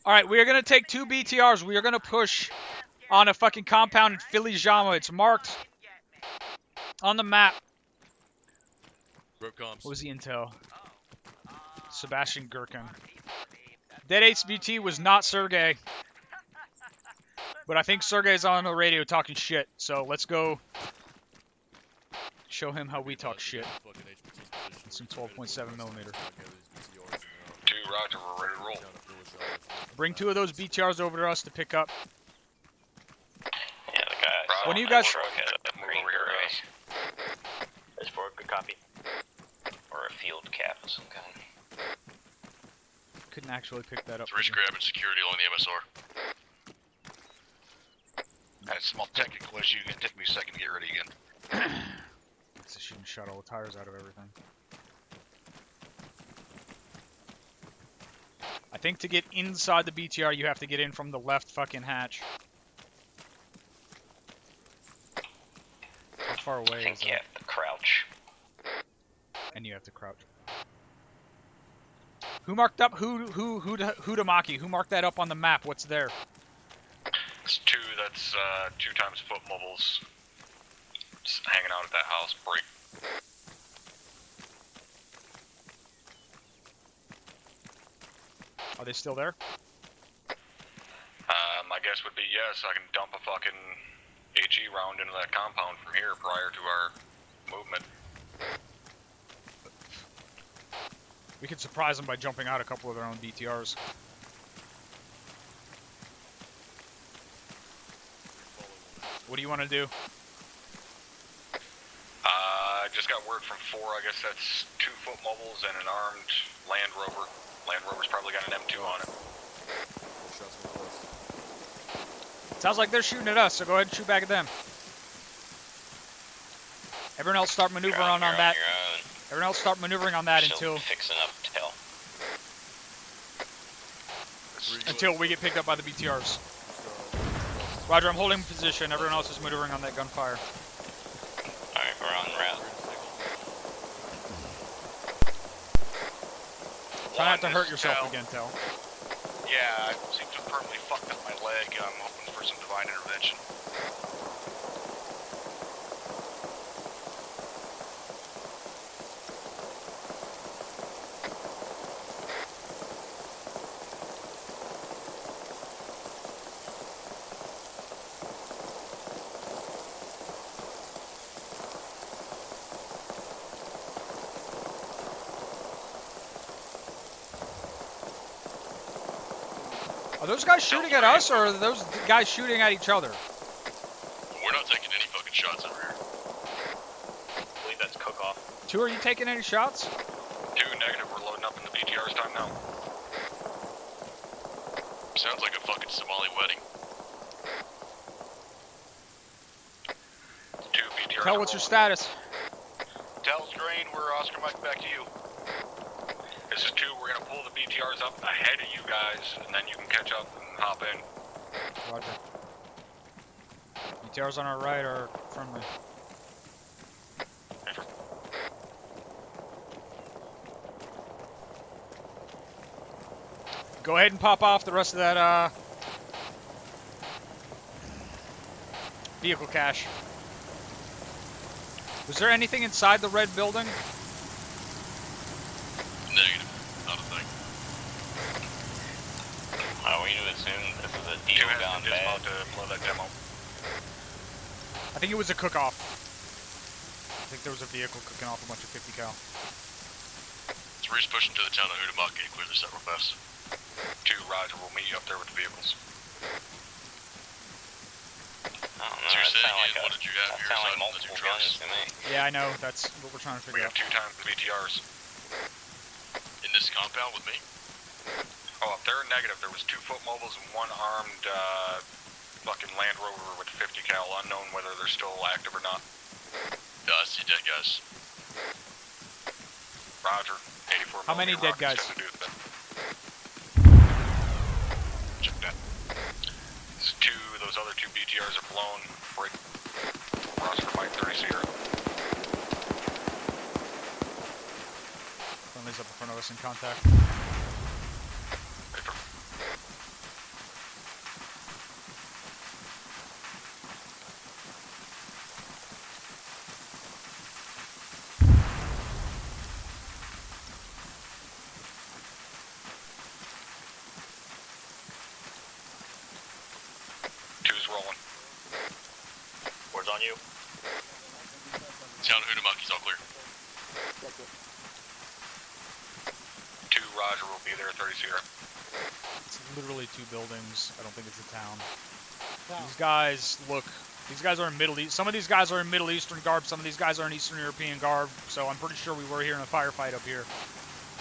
Alright, we are gonna take 2 BTRs. We are gonna push on a fucking compound in Filishama. It's marked on the map. Rope comms. What was the intel? Sebastian Gherkin. That HVT was not Sergey. But I think Sergey's on the radio talking shit. So let's go show him how we talk shit. Some 12.7 millimeter. 2, Roger. We're ready to roll. Bring 2 of those BTRs over to us to pick up. Yeah, the guy. When are you guys... Move over here, guys. There's 4, good copy. Or a field cap of some kind. Couldn't actually pick that up. 3's grabbing security along the MSR. That small technical issue. Gonna take me a second to get ready again. It's a shooting shot all the tires out of everything. I think to get inside the BTR, you have to get in from the left fucking hatch. How far away I is think it? you have to crouch. And you have to crouch. Who marked up Hudamaki? Who marked that up on the map? What's there? It's 2, that's 2 times foot mobiles. Just hanging out at that house. Break. Are they still there? My guess would be yes. I can dump a fucking HE round into that compound from here prior to our movement. We could surprise them by jumping out a couple of their own BTRs. What do you want to do? just got word from 4. I guess that's 2 foot mobiles and an armed Land Rover. Land Rover's probably got an M2 on it. Sounds like they're shooting at us, so go ahead and shoot back at them. Everyone else start maneuvering on that. Everyone else start maneuvering on that until fixing up tail. until we get picked up by the BTRs. Roger, I'm holding position. Everyone else is maneuvering on that gunfire. Alright, we're on route. Try not to hurt yourself again, Tel. Yeah, I seem to have permanently fucked up my leg. I'm hoping for some divine intervention. Are those guys shooting at us, or are those guys shooting at each other? We're not taking any fucking shots over here. I believe that's cook-off. 2, are you taking any shots? 2 negative. We're loading up in the BTR's time now. Sounds like a fucking Somali wedding. 2 BTRs. Tel, what's your status? Tel's drain. We're Oscar Mike back to you. This is 2. We're gonna pull the BTRs up ahead of you guys, and then you can catch up and hop in. Roger. BTRs on our right are friendly. Go ahead and pop off the rest of that vehicle cache. Was there anything inside the red building? Negative. Not a thing. Are we to assume this is a deal gone bad? To blow that demo. I think it was a cook-off. I think there was a vehicle cooking off a bunch of 50 cal. Three's pushing to the town of Hudamaki and clear this out real fast. 2, Roger. We'll meet you up there with the vehicles. I don't know, So you're that saying, sound like what did you have that here sound aside like from the 2 multiple guns trucks? to me. Yeah, I know. That's what we're trying to We figure got out. 2 times the BTRs. In this compound with me? Oh, they're negative. There was 2 foot mobiles and 1 armed fucking Land Rover with 50 cal. Unknown whether they're still active or not. Yeah, I see dead guys. Roger. 84. How many dead guys? Check that. This is 2. Those other 2 BTRs are blown. Break. Oscar Mike 30 Sierra. Friendly's up in front of us in contact. Rolling. Word's on you. Town of Hudamaki's all clear. 2, Roger. Will be there. 30 Sierra. It's literally 2 buildings. I don't think it's a town. These guys look. These guys are in Middle East. Some of these guys are in Middle Eastern garb. Some of these guys are in Eastern European garb. So I'm pretty sure we were here in a firefight up here.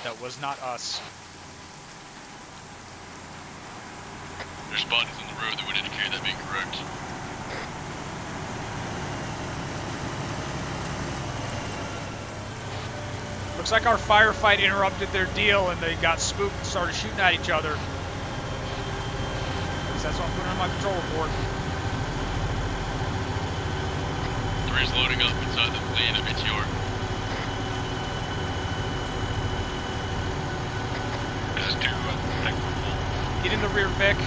That was not us. There's bodies on the road that would indicate that being correct. Looks like our firefight interrupted their deal and they got spooked and started shooting at each other. At least that's what I'm putting on my patrol report. 3's loading up inside the lead of BTR. This is 2. I think we're full. Get in the rear, Vic.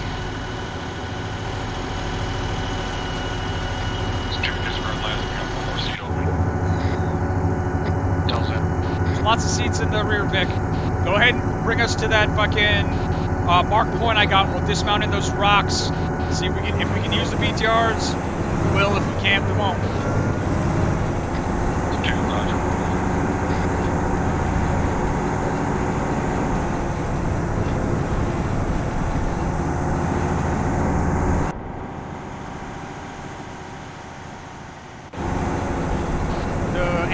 It's 2. Disregard last. We got 1 more seat open. Tells it. There's lots of seats in the rear, Vic. Go ahead and bring us to that fucking mark point I got. We'll dismount in those rocks. See if we can use the BTRs. We will. If we can't, we won't. 2, Roger.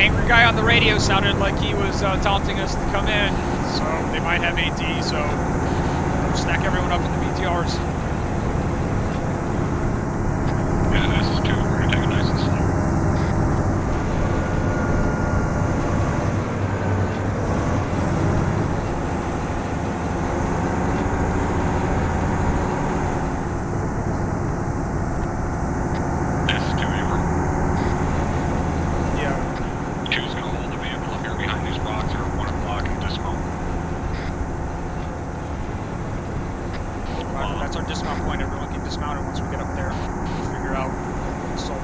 angry guy on the radio sounded like he was taunting us to come in, so they might have AT, so stack everyone up in the BTRs. Yeah, this is 2. We're gonna take it nice and slow. This is 2, over. Yeah. 2's gonna hold the vehicle up here behind these rocks or 1 o'clock and dismount. That's our dismount point. Everyone can dismount it once we get up there. We'll figure out assault.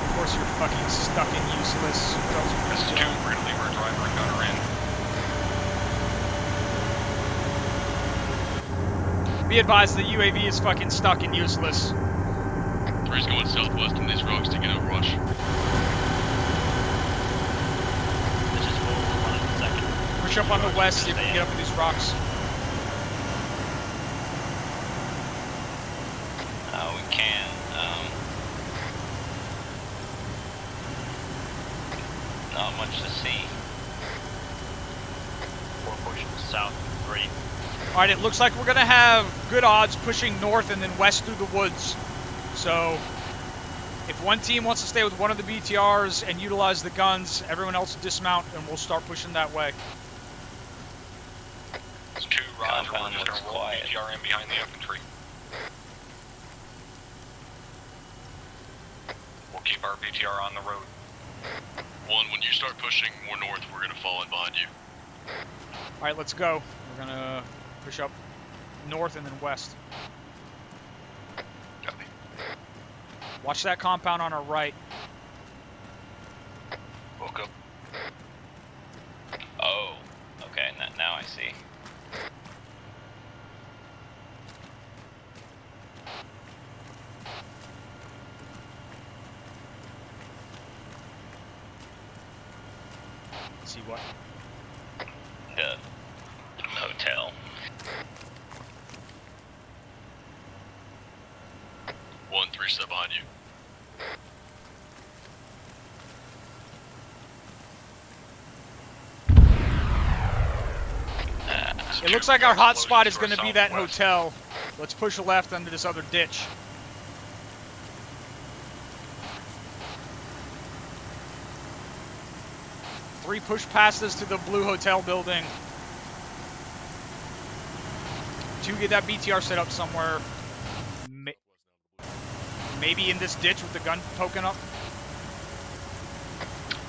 Of course, you're fucking stuck and useless. What else This is 2. We're gonna leave our driver and gunner in. Be advised, the UAV is fucking stuck and useless. 3's going southwest in these rocks to get a rush. This is 4, we're running the second. Push up on the west, see if we can get up in these rocks. We can. Not much to see. 4 pushing south, 3. Alright, it looks like we're gonna have good odds pushing north and then west through the woods. So, if one team wants to stay with one of the BTRs and utilize the guns, everyone else dismount and we'll start pushing that way. It's 2, Roger. We're Compound just looks gonna roll quiet. BTR in behind the infantry. We'll keep our BTR on the road. 1, when you start pushing more north, we're gonna fall in behind you. Alright, let's go. We're gonna push up north and then west. Copy. Watch that compound on our right. Woke up. Oh, okay, now I see. See what? The hotel. 1, 3 step behind you. It looks like our hot spot is gonna be that hotel. Let's push left under this other ditch. Three push past us to the blue hotel building. 2, get that BTR set up somewhere. Maybe in this ditch with the gun poking up.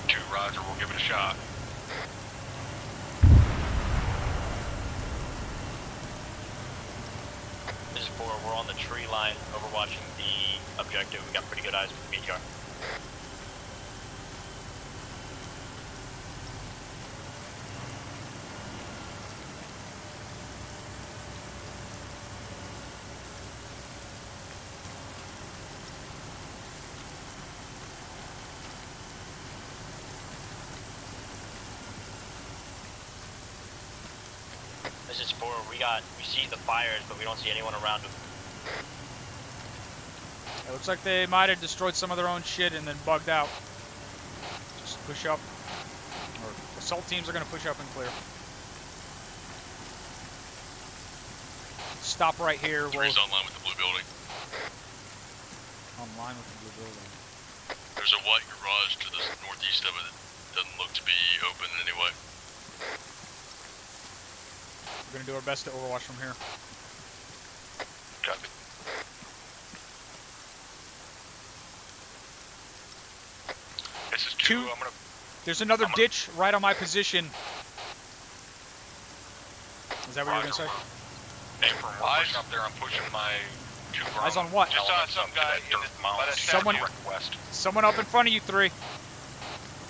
2, Roger. We'll give it a shot. This is 4, we're on the tree line overwatching the objective. We got pretty good eyes with the BTR. This is 4, we see the fires, but we don't see anyone around them. It looks like they might have destroyed some of their own shit and then bugged out. Just push up. Or assault teams are going to push up and clear. Stop right here. 3's online with the blue building. Online with the blue building. There's a white garage to the northeast of it that doesn't look to be open in any way. We're going to do our best to overwatch from here. Copy. This is 2. I'm gonna. There's another ditch right on my position. Is that what you were going to say? Aim for more pushing up there. I'm pushing my 2 Eyes on what? Just saw some guy in this mountain. Someone, someone up in front of you 3.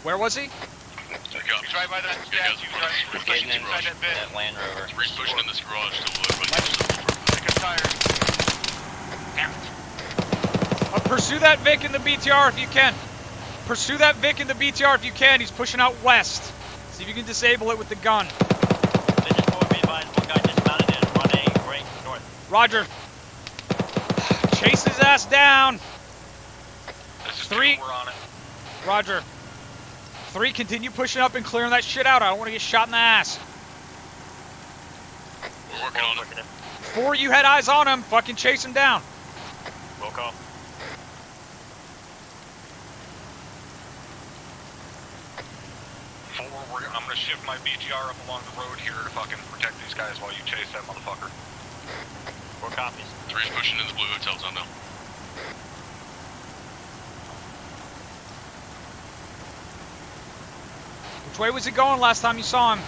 Where was he? He's right by that statue. He's getting in that Land Rover. 3's pushing in this garage still. Take a tire. Pursue that Vic in the BTR if you can. Pursue that Vic in the BTR if you can. He's pushing out west. See if you can disable it with the gun. This is 4, be advised, one guy dismounted and running right north. Roger. Chase his ass down. 3. We're on it. Roger. 3, continue pushing up and clearing that shit out. I don't want to get shot in the ass. We're working on it. 4, you had eyes on him. Fucking chase him down. Roll call. 4, I'm gonna shift my BGR up along the road here to fucking protect these guys while you chase that motherfucker. 4 copies. 3's pushing into the blue hotel zone now. Which way was he going last time you saw him?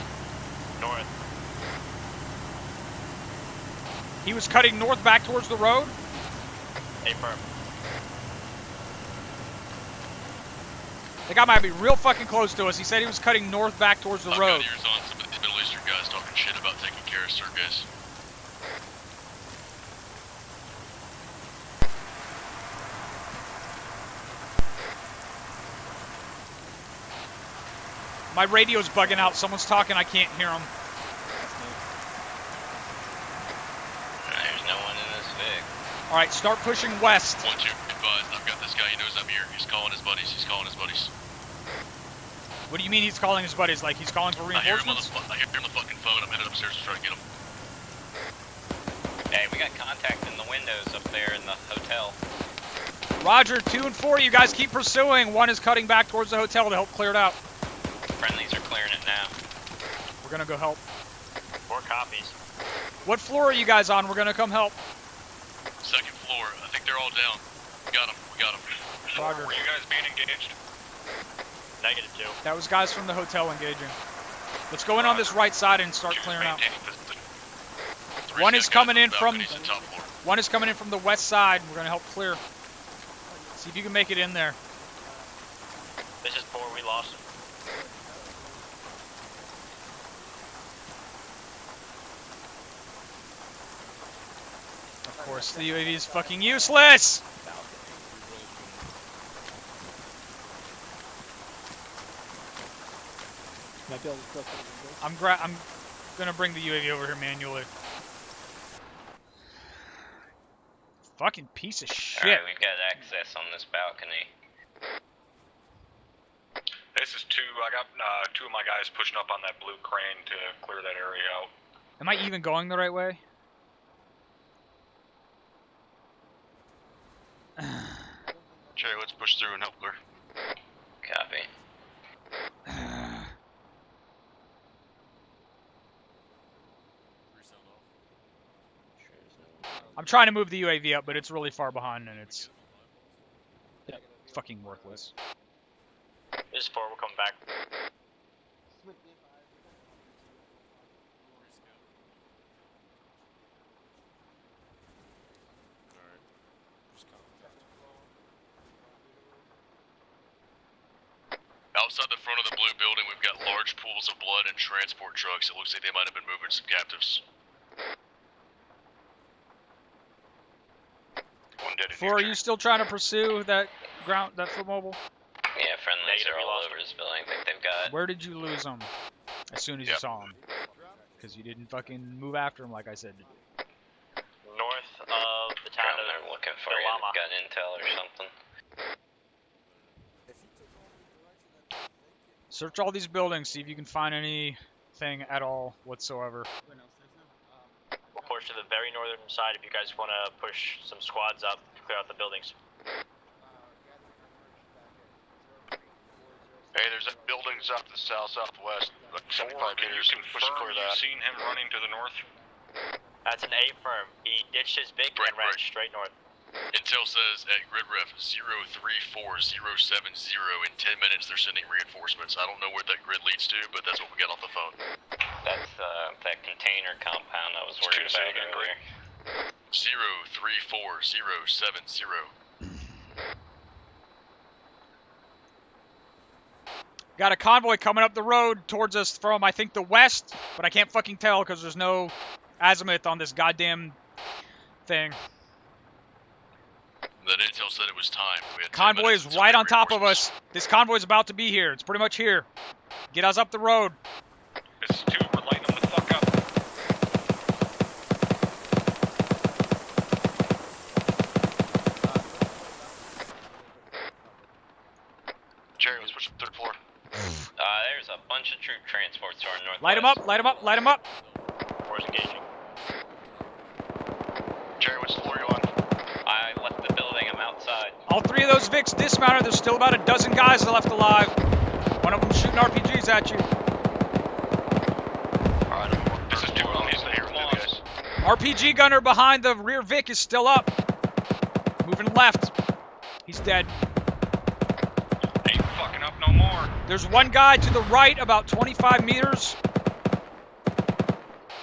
North. He was cutting north back towards the road? Affirm. The guy might be real fucking close to us. He said he was cutting north back towards the I've road. got ears on some of these Middle Eastern guys talking shit about taking care of Sergeys. My radio's bugging out. Someone's talking. I can't hear him. There's no one in this Vic. All right, start pushing west. 1-2, advise. I've got this guy. He knows I'm here. He's calling his buddies. He's calling his buddies. What do you mean he's calling his buddies? Like he's calling for I hear him on reinforcements? the fucking phone. I'm headed upstairs to try to get him. Hey, we got contact in the windows up there in the hotel. Roger, 2 and 4, you guys keep pursuing. 1 is cutting back towards the hotel to help clear it out. Friendlies are clearing it now. We're gonna go help. 4 copies. What floor are you guys on? We're gonna come help. 2nd floor. I think they're all down. We got him. We got him. Roger. Were you guys being engaged? -2. That was guys from the hotel engaging. Let's go in on this right side and start clearing out. 1 is coming in from. 1 is coming in from the west side. We're gonna help clear. See if you can make it in there. This is 4. We lost him. Of course, the UAV is fucking useless. I'm gonna bring the UAV over here manually. Fucking piece of shit. Alright, we've got access on this balcony. This is 2. I got 2 of my guys pushing up on that blue crane to clear that area out. Am I even going the right way? Jerry, let's push through and help clear. Copy. I'm trying to move the UAV up, but it's really far behind and it's fucking worthless. This is 4. We'll come back. Outside the front of the blue building, we've got large pools of blood and transport trucks. It looks like they might have been moving some captives. 1 dead in 4, are you still trying to pursue that foot mobile? Yeah, friendlies are all over this building. I think they've got. Where did you lose them? As soon as you saw him. Because you didn't fucking move after him like I said to do. North of the town of They're looking for you. Llama. Got intel or something. Search all these buildings, see if you can find anything at all whatsoever. We'll push to the very northern side if you guys want to push some squads up to clear out the buildings. Hey, there's buildings up to the southwest, like 75 meters. You can push and clear that. You've seen him running to the north? That's an A firm. He ditched his Vic and ran straight north. Intel says at grid ref 034070. In 10 minutes they're sending reinforcements. I don't know where that grid leads to, but that's what we got off the phone. That's that container compound I was worried about earlier. 034070. Got a convoy coming up the road towards us from, I think, the west, but I can't fucking tell because there's no azimuth on this goddamn thing. That intel said it was time. We had 10 Convoy minutes is until right the on top of reinforcements. us. This convoy is about to be here. It's pretty much here. Get us up the road. This is 2. We're lighting them the fuck up. Light him up, light him up, light him up. Where's engaging? Jerry, which floor are you on? I left the building. I'm outside. All 3 of those Vics dismounted. There's still about a dozen guys left alive. One of them shooting RPGs at you. Alright, this is 2 on these here, guys. RPG gunner behind the rear Vic is still up. Moving left. He's dead. Ain't fucking up no more. There's one guy to the right, about 25 meters.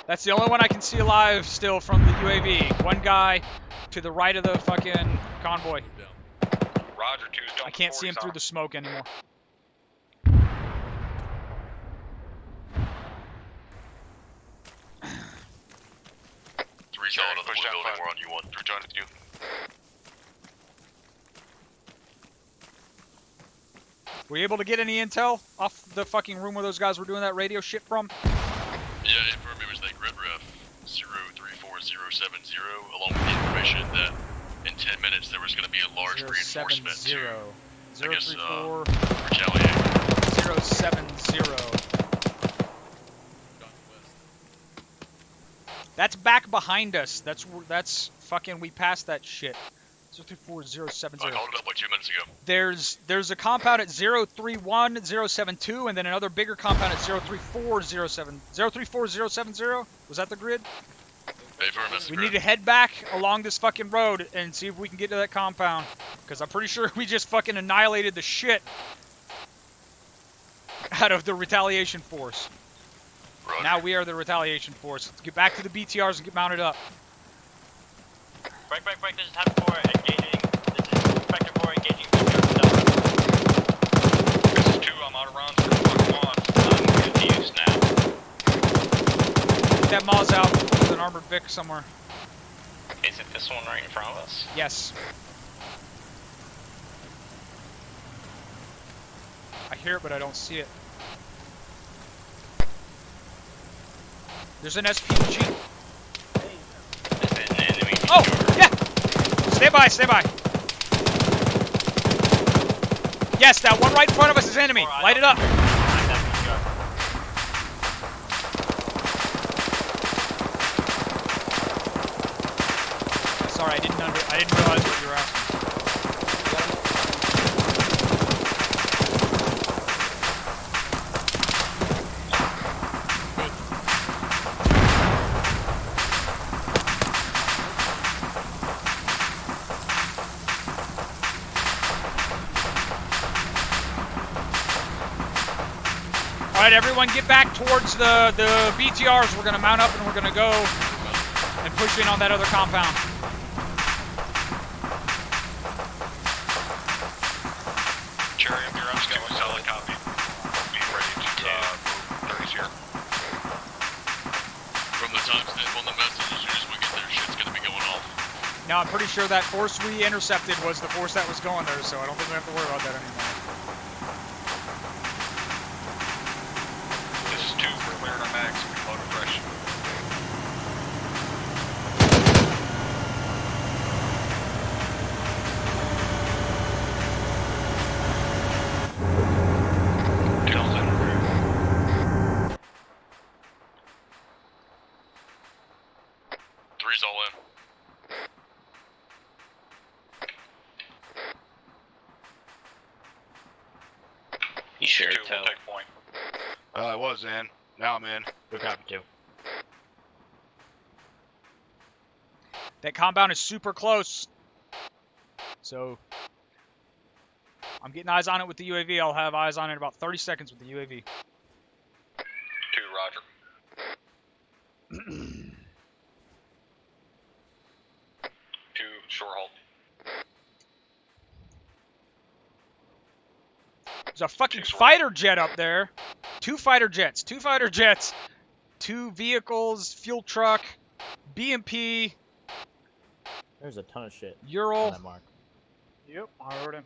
That's the only one I can see alive still from the UAV. One guy to the right of the fucking convoy. Roger, 2's done. I can't see him through the smoke anymore. Three solid on the blue building. We're on U1. 3 joined with you. Were you able to get any intel off the fucking room where those guys were doing that radio shit from? Yeah, informed me was that grid ref 034070, along with the information that in 10 minutes there was going to be a large reinforcement to, I guess, 034 retaliate. 070. That's back behind us. That's fucking, we passed that shit. 034070. I called it up like 2 minutes ago. There's a compound at 031072 and then another bigger compound at 034070. Was that the grid? We need to head back along this fucking road and see if we can get to that compound. Because I'm pretty sure we just fucking annihilated the shit out of the retaliation force. Roger. Now we are the retaliation force. Let's get back to the BTRs and get mounted up. Break, this is time for engaging. This is Spectre 4 engaging BTR. This is 2, I'm out of rounds for fucking 1. I'm confused now. Get that Maz out. There's an armored Vic somewhere. Is it this one right in front of us? Yes. I hear it, but I don't see it. There's an SPG. Is it an enemy? Oh, yeah! Stay by, stay by. Yes, that one right in front of us is enemy. Light it up. Sorry, I didn't realize what you were asking. Alright, everyone get back towards the BTRs. We're going to mount up and we're going to go and push in on that other compound. Cherry, I'm here. I'm just going to solid copy. Be ready to move 30s here. From the timestamp on the message, as soon as we get there, shit's going to be going off. Now, I'm pretty sure that force we intercepted was the force that was going there, so I don't think we have to worry about that anymore. This is 2 for clearing our mags. Reload fresh. Three's all in. You sure, 2 Toe? will take point. I was in. Now I'm in. Good copy, 2. That compound is super close. So, I'm getting eyes on it with the UAV. I'll have eyes on it in about 30 seconds with the UAV. 2, roger. 2, shore halt. There's a fucking fighter jet up there. 2 fighter jets. 2 fighter jets. 2 vehicles, fuel truck, BMP. There's a ton of shit. Ural. On that mark. Yep, I heard him.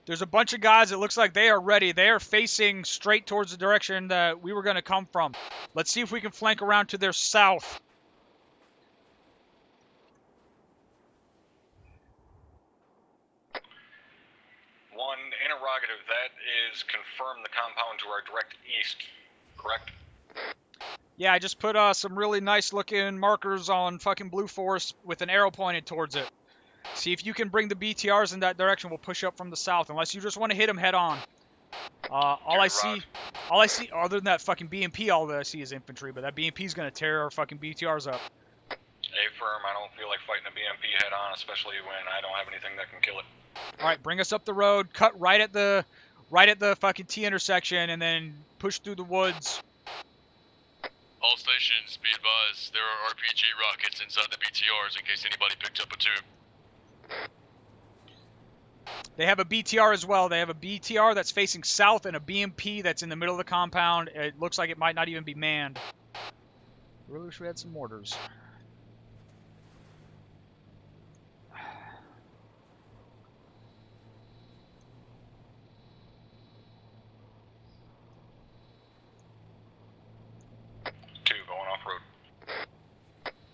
There's a bunch of guys. It looks like they are ready. They are facing straight towards the direction that we were going to come from. Let's see if we can flank around to their south. One interrogative. That is confirm the compound to our direct east, correct? Yeah, I just put some really nice looking markers on fucking Blue Forest with an arrow pointed towards it. See if you can bring the BTRs in that direction. We'll push up from the south, unless you just want to hit them head on. All I see, other than that fucking BMP, all that I see is infantry. But that BMP's gonna tear our fucking BTRs up. Affirm, I don't feel like fighting a BMP head on, especially when I don't have anything that can kill it. All right, bring us up the road. Cut right at the fucking T intersection, and then push through the woods. All stations, be advised, there are RPG rockets inside the BTRs in case anybody picked up a tube. They have a BTR as well. They have a BTR that's facing south and a BMP that's in the middle of the compound. It looks like it might not even be manned. Really wish we had some mortars. Two going off road.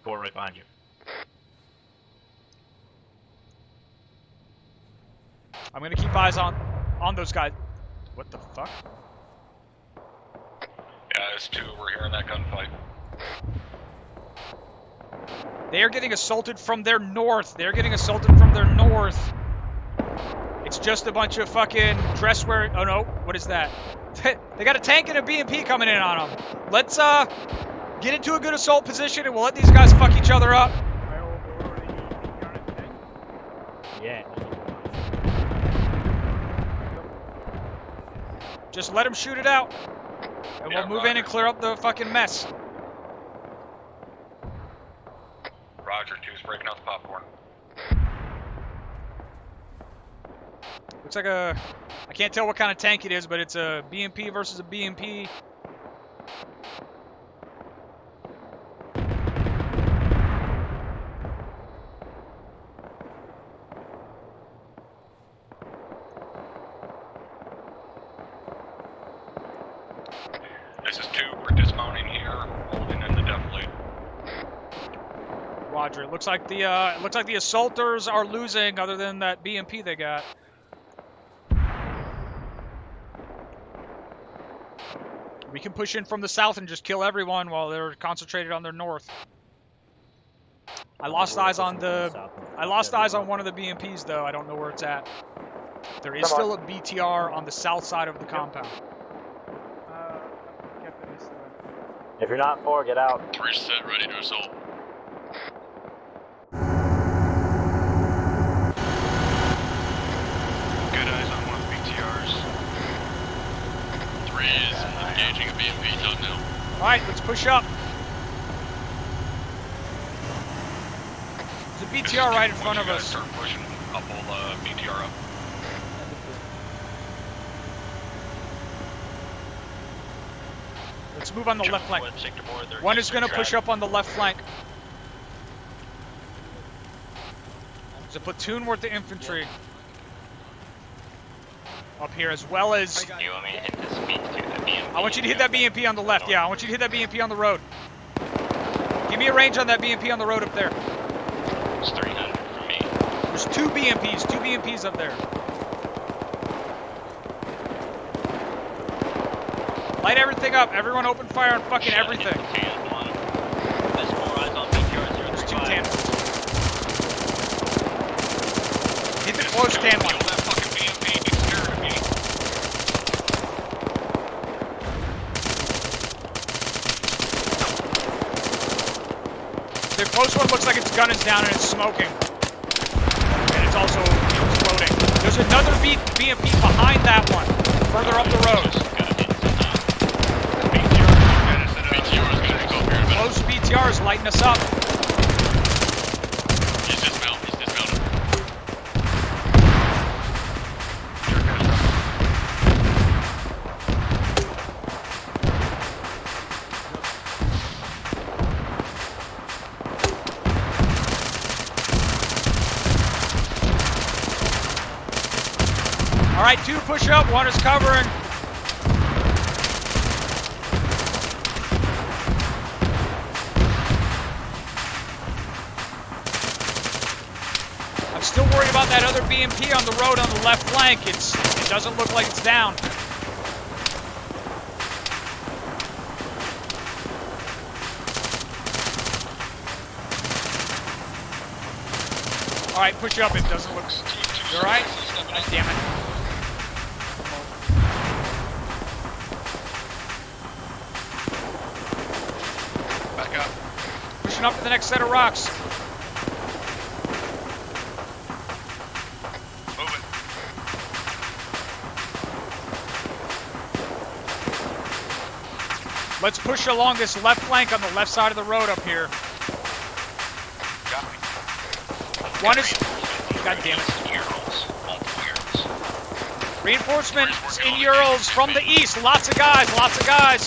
4 right behind you. I'm gonna keep eyes on those guys. What the fuck? Yeah, it's 2. We're hearing that gunfight. They are getting assaulted from their north. They're getting assaulted from their north. It's just a bunch of fucking dress wearing. Oh no, what is that? They got a tank and a BMP coming in on them. Let's get into a good assault position and we'll let these guys fuck each other up. Yeah. Just let them shoot it out. And we'll move in and clear up the fucking mess. Roger, 2's breaking out the popcorn. Looks like a... I can't tell what kind of tank it is, but it's a BMP versus a BMP. This is 2. We're dismounting here, holding in the def lead. Roger. It looks like the assaulters are losing, other than that BMP they got. We can push in from the south and just kill everyone while they're concentrated on their north. I lost eyes on one of the BMPs though. I don't know where it's at. There is still a BTR on the south side of the compound. If you're not 4, get out. 3 set, ready to assault. Good eyes on one of the BTRs. 3 is engaging a BMP done now. Alright, let's push up. There's a BTR right in front of us. Start pushing up, we'll BTR up. Let's move on the left flank. One is going to push up on the left flank. There's a platoon worth of infantry up here, as well as... You want me to hit this BMP? I want you to hit that BMP on the left. Yeah, I want you to hit that BMP on the road. Give me a range on that BMP on the road up there. It's 300 for me. There's 2 BMPs up there. Light everything up. Everyone open fire on fucking everything. There's 4 eyes on BTR 035. There's 2 tandems. Hit the close tan one. That fucking BMP gets scared of me. The close one looks like its gun is down and it's smoking. And it's also exploding. There's another BMP behind that one, further up the road. Close BTRs lighting us up. He's dismounted. Alright, 2 push up, 1 is covering. I'm still worried about that other BMP on the road on the left flank. It doesn't look like it's down. Alright, push up. It doesn't look... You alright? God damn it. Back up. Pushing up to the next set of rocks. Moving. Let's push along this left flank on the left side of the road up here. Got me. One is... God damn it. Reinforcements in Urals from the east. Lots of guys, lots of guys.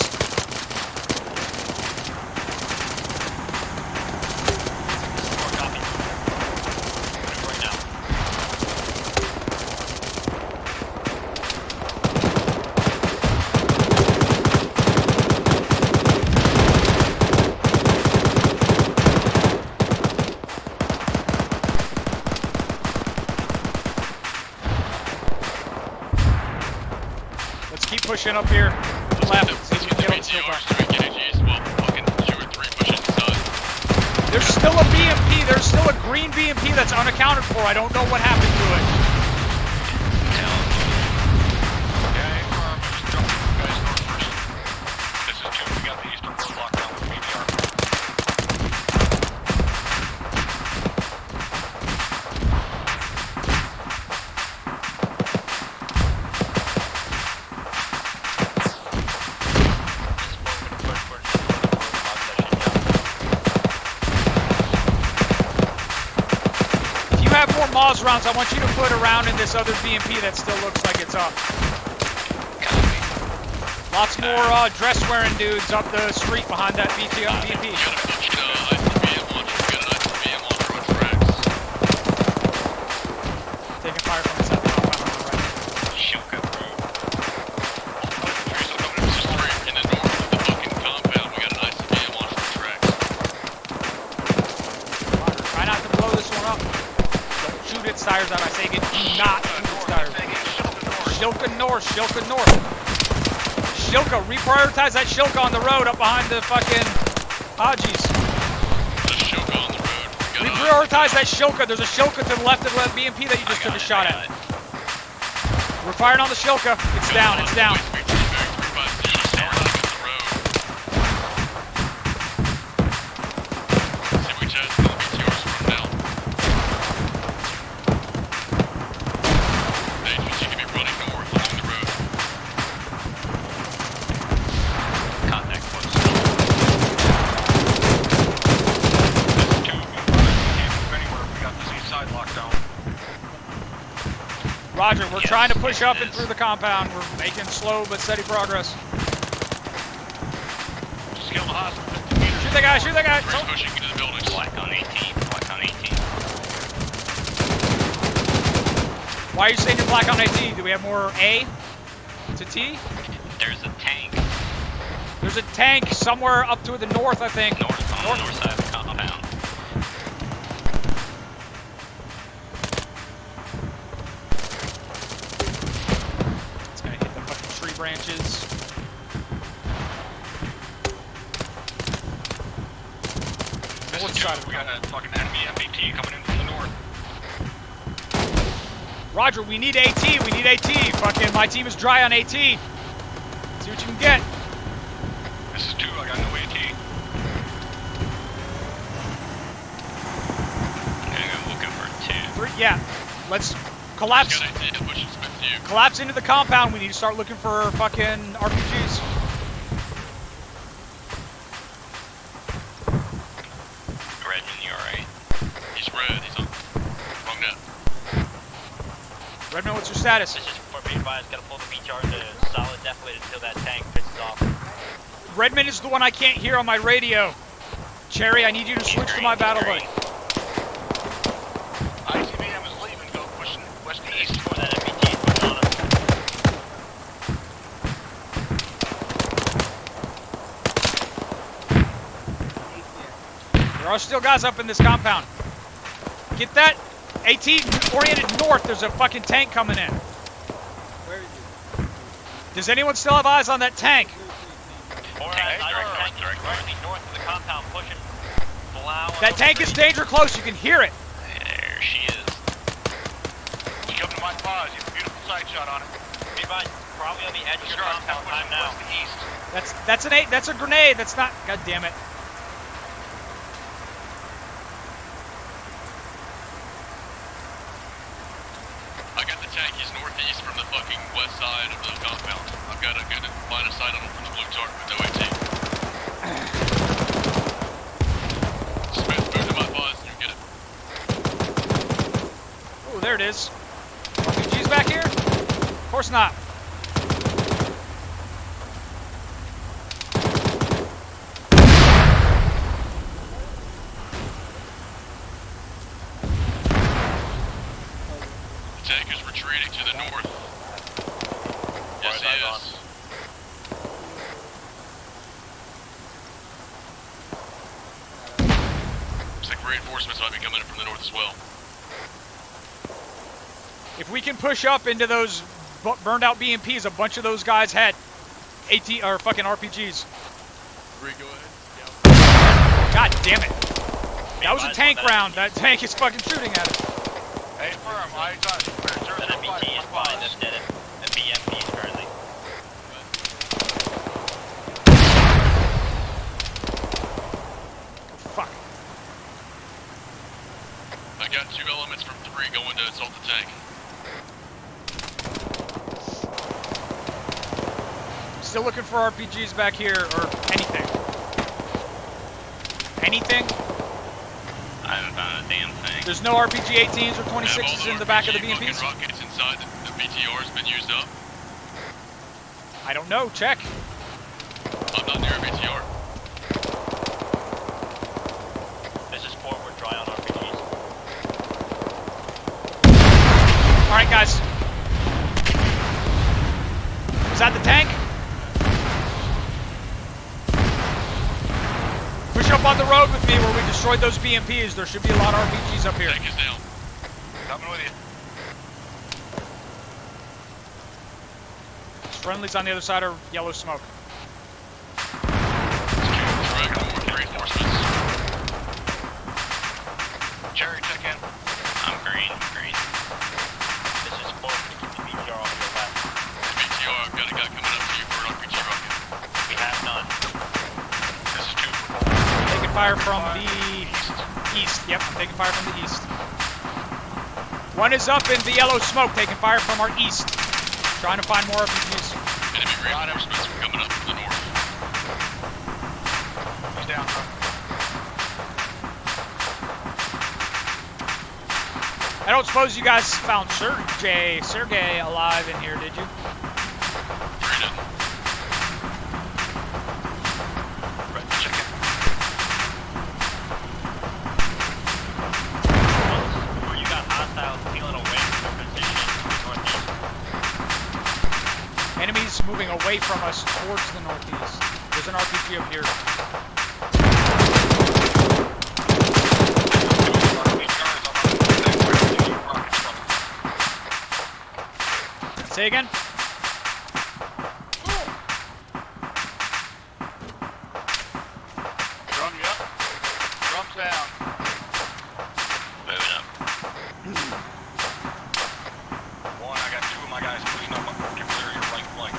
Pushing up here, left. See if we can get on the snow bar. There's still a BMP. There's still a green BMP that's unaccounted for. I don't know what happened to it. Okay, just jump you guys north first. This is 2. We got the eastern road locked down with BBR. Moz rounds, I want you to put around in this other BMP that still looks like it's up. Lots more dress-wearing dudes up the street behind that BMP. Taking fire from the south compound on the right. Shilka Road. In the north of the fucking compound, we got an ICBM launch from the tracks. Try not to blow this one up. Shoot its tires out. I say again, do not shoot its tires. Shilka north, Shilka north. Shilka, reprioritize that Shilka on the road up behind the fucking Hajis. There's a Shilka on the road. Reprioritize that Shilka. There's a Shilka to the left of the BMP that you just took a shot at. We're firing on the Shilka. It's down, it's down. Roger, we're trying to push up and through the compound. We're making slow but steady progress. Just kill the hostage. Shoot that guy, shoot that guy! We're pushing into the buildings. Black on 18, black on 18. Why are you saying you're black on 18? Do we have more A to T? There's a tank. There's a tank somewhere up to the north, I think. On the north side of the compound. Branches. North side, we got a fucking enemy MBT coming in from the north. Roger, we need AT, we need AT. Fucking, my team is dry on AT. See what you can get. This is 2, I got no AT. I'm looking for 2. 3, yeah. Let's collapse. Collapse into the compound. We need to start looking for fucking RPGs. Redman, you alright? He's red. He's on wrong net. Redman, what's your status? This is for be advised. Gotta pull the BTR to solid defilade until that tank pisses off. Redman is the one I can't hear on my radio. Cherry, I need you to switch to my battle buddy. ICBM is leaving. Go pushing west to east. For that MBT pushing on him. There are still guys up in this compound. Get that AT oriented north. There's a fucking tank coming in. Where is it? Does anyone still have eyes on that tank? Directly north of the compound, pushing. That tank is danger close. You can hear it. There she is. pause. You have a beautiful sight shot on it. Be advised, probably on the edge of your compound. Time now. East. That's a grenade. That's not. God damn it. I got the tankies northeast from the fucking west side of the compound. I've got a good line of sight on them from the blue target with no AT. Smith, move to my buzz and you get it. Oh, there it is. RPG's back here? Of course not. The tank is retreating to the north. Yes, he is. Looks like reinforcements might be coming in from the north as well. If we can push up into those burned out BMPs, a bunch of those guys had AT or fucking RPGs. 3, go ahead. God damn it. That was a tank round. That tank is fucking shooting at us. Hey, firm, eyes on you. That MBT is fine. That's dead. The BMP is currently. Fuck. I got 2 elements from 3 going to assault the tank. Still looking for RPGs back here, or anything. Anything? I haven't found a damn thing. There's no RPG 18s or 26s in the back of the RPG BMPs? fucking rockets inside the BTR's been used up. I don't know. Check. I'm not near a BTR. This is port. We're dry on RPGs. Alright, guys. Was that the tank? Push up on the road with me where we destroyed those BMPs. There should be a lot of RPGs up here. Tank is down. Coming with you. Friendly's on the other side of yellow smoke. Direct north reinforcements. Jerry, check in. I'm green. This is port. We keep the BTR on your left. The BTR, I've got a guy coming up to you for an RPG rocket. We have none. This is 2 for Taking fire from the east. Yep, I'm taking fire from the east. One is up in the yellow smoke, taking fire from our east. Trying to find more RPGs. Enemy reinforcements coming up from the north. He's down. I don't suppose you guys found Sergey alive in here, did you? 3 didn't. Right, check in. Where you got hostiles peeling away from their position to the northeast. Enemies moving away from us towards the northeast. There's an RPG up here. Say again? Drum you up. Drum's down. Moving up. 1, I got 2 of my guys pushing up. Get clear of your right flank.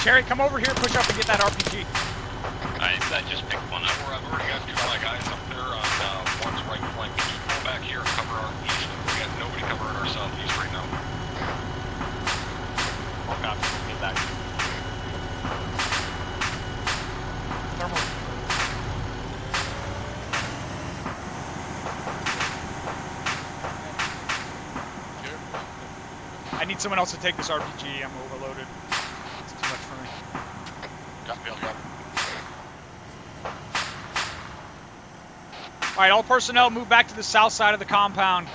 Cherry, come over here, push up and get that RPG. I just picked one up. I've already got 2 of my guys up there on 1's right flank. Can you pull back here and cover our east? We got nobody covering our southeast right now. Oh, God, get back. Thermal. I need someone else to take this RPG. I'm overloaded. It's too much for me. Copy, I'll got it. Alright, all personnel move back to the south side of the compound.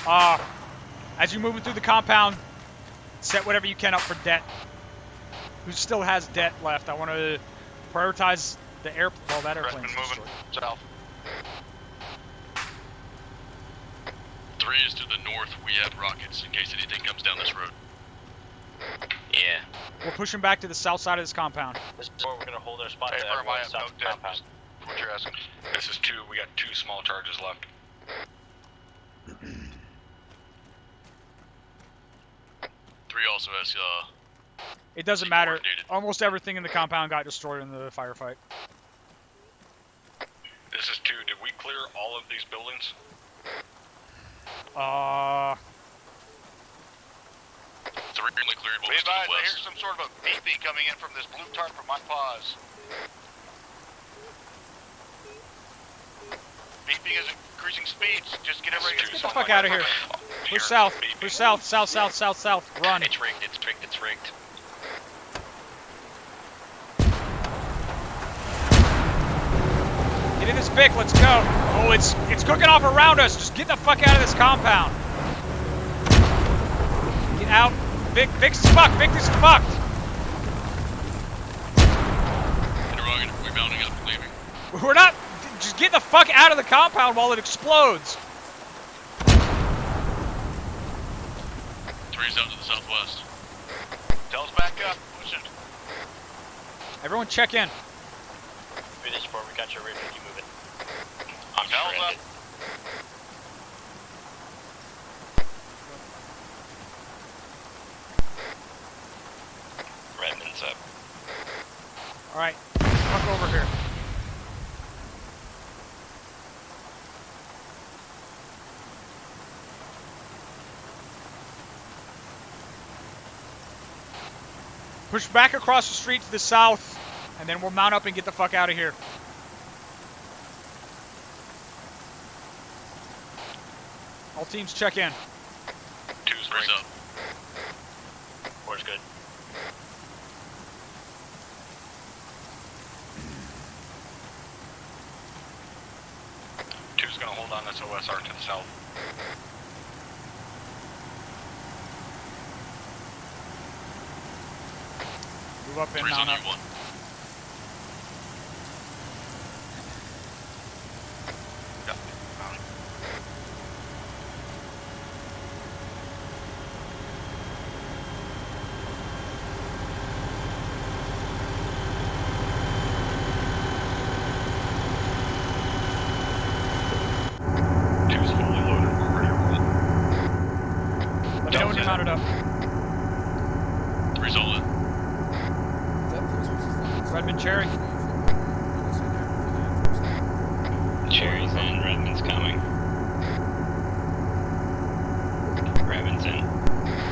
As you're moving through the compound, set whatever you can up for debt. Who still has debt left? I want to prioritize the that airplane's Pressman moving destroyed. south. 3 is to the north. We have rockets in case anything comes down this road. Yeah. We're pushing back to the south side of this compound. This is where we're gonna hold our spot Hey, to ArmA, I everyone have south no of the dead. compound. What you're asking? This is 2. We got 2 small charges left. 3 also has It doesn't matter. coordinated. Almost everything in the compound got destroyed in the firefight. This is 2. Did we clear all of these buildings? Three cleared. What Be was to the advised, I hear west? some sort of a beeping coming in from this blue tarp from my paws. Beeping is increasing speeds. Just get everybody. Get the fuck out of here. Push south. Push south. South, south, south, south. Run. It's rigged, it's rigged, it's rigged. Get in this Vic, let's go. Oh, it's cooking off around us. Just get the fuck out of this compound. Get out. Vic's fucked. Vic is fucked. Interrogative, we're mounting up and leaving. We're not. Just get the fuck out of the compound while it explodes. 3's out to the southwest. Tell us back up. Push it. Everyone check in. Through this port, we got your radio. You move it. I'm Tell us up. stranded. Redmond's up. Alright. Fuck over here. Push back across the street to the south, and then we'll mount up and get the fuck out of here. All teams check in. 2's Raise rigged. up. 4's good. Two's gonna hold on this OSR to the south. Move up and 3's on mount up. U1. Got it. Mounted. Two's fully loaded. We're ready to roll. Let me know when you're mounted up. 3's all in. Redmond Cherry. Cherry's in, Redmond's coming. Redmond's in.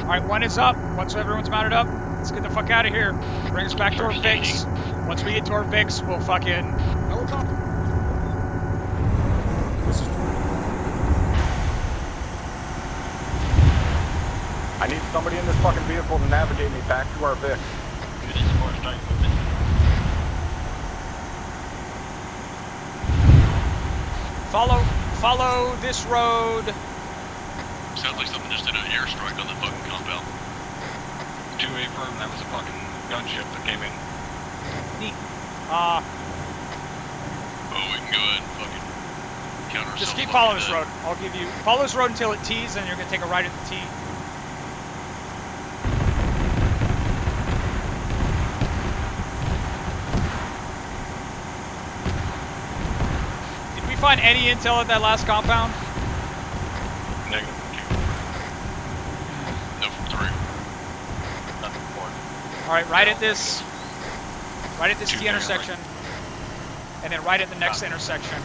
Alright, 1 is up. Once everyone's mounted up, let's get the fuck out of here. Bring us back to our First Vicks. Once we get to our Vicks, we'll fucking... Helicopter. I need somebody in this fucking vehicle to navigate me back to our Vic. Through this port, start moving. Follow this road. Sounds like something just did an airstrike on the fucking compound. 2A firm, that was a fucking gunship that came in. Neat. Oh, we can go ahead and fucking counter Just ourselves keep up following to this that. road. I'll give you... Follow this road until it tees, and you're gonna take a right at the T. Did we find any intel at that last compound? Negative. No, from 3. Nothing port. Alright, right at this... Right at this Two T there, intersection. And then right at the next intersection.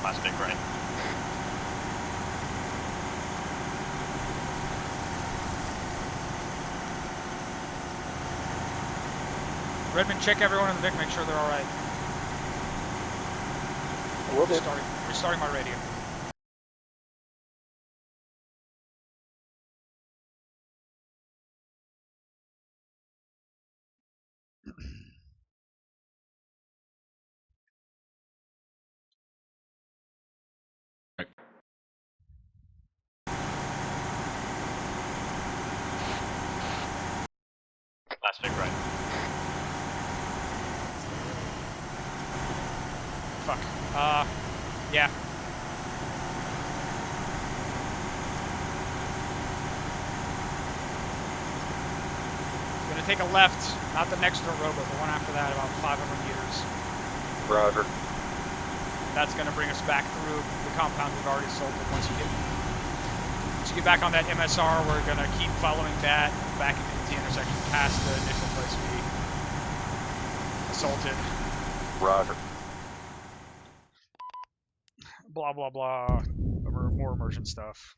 Last big right. Redmond, check everyone in the Vic, make sure they're alright. Will do. Restarting my radio. Last big right. fuck. Yeah. Gonna take a left, not the next dirt road, but the one after that, about 500 meters. Roger. That's gonna bring us back through the compound we've already assaulted. Once you get back on that MSR, we're gonna keep following that back into the intersection, past the initial place we assaulted. Roger. Blah blah blah. More immersion stuff.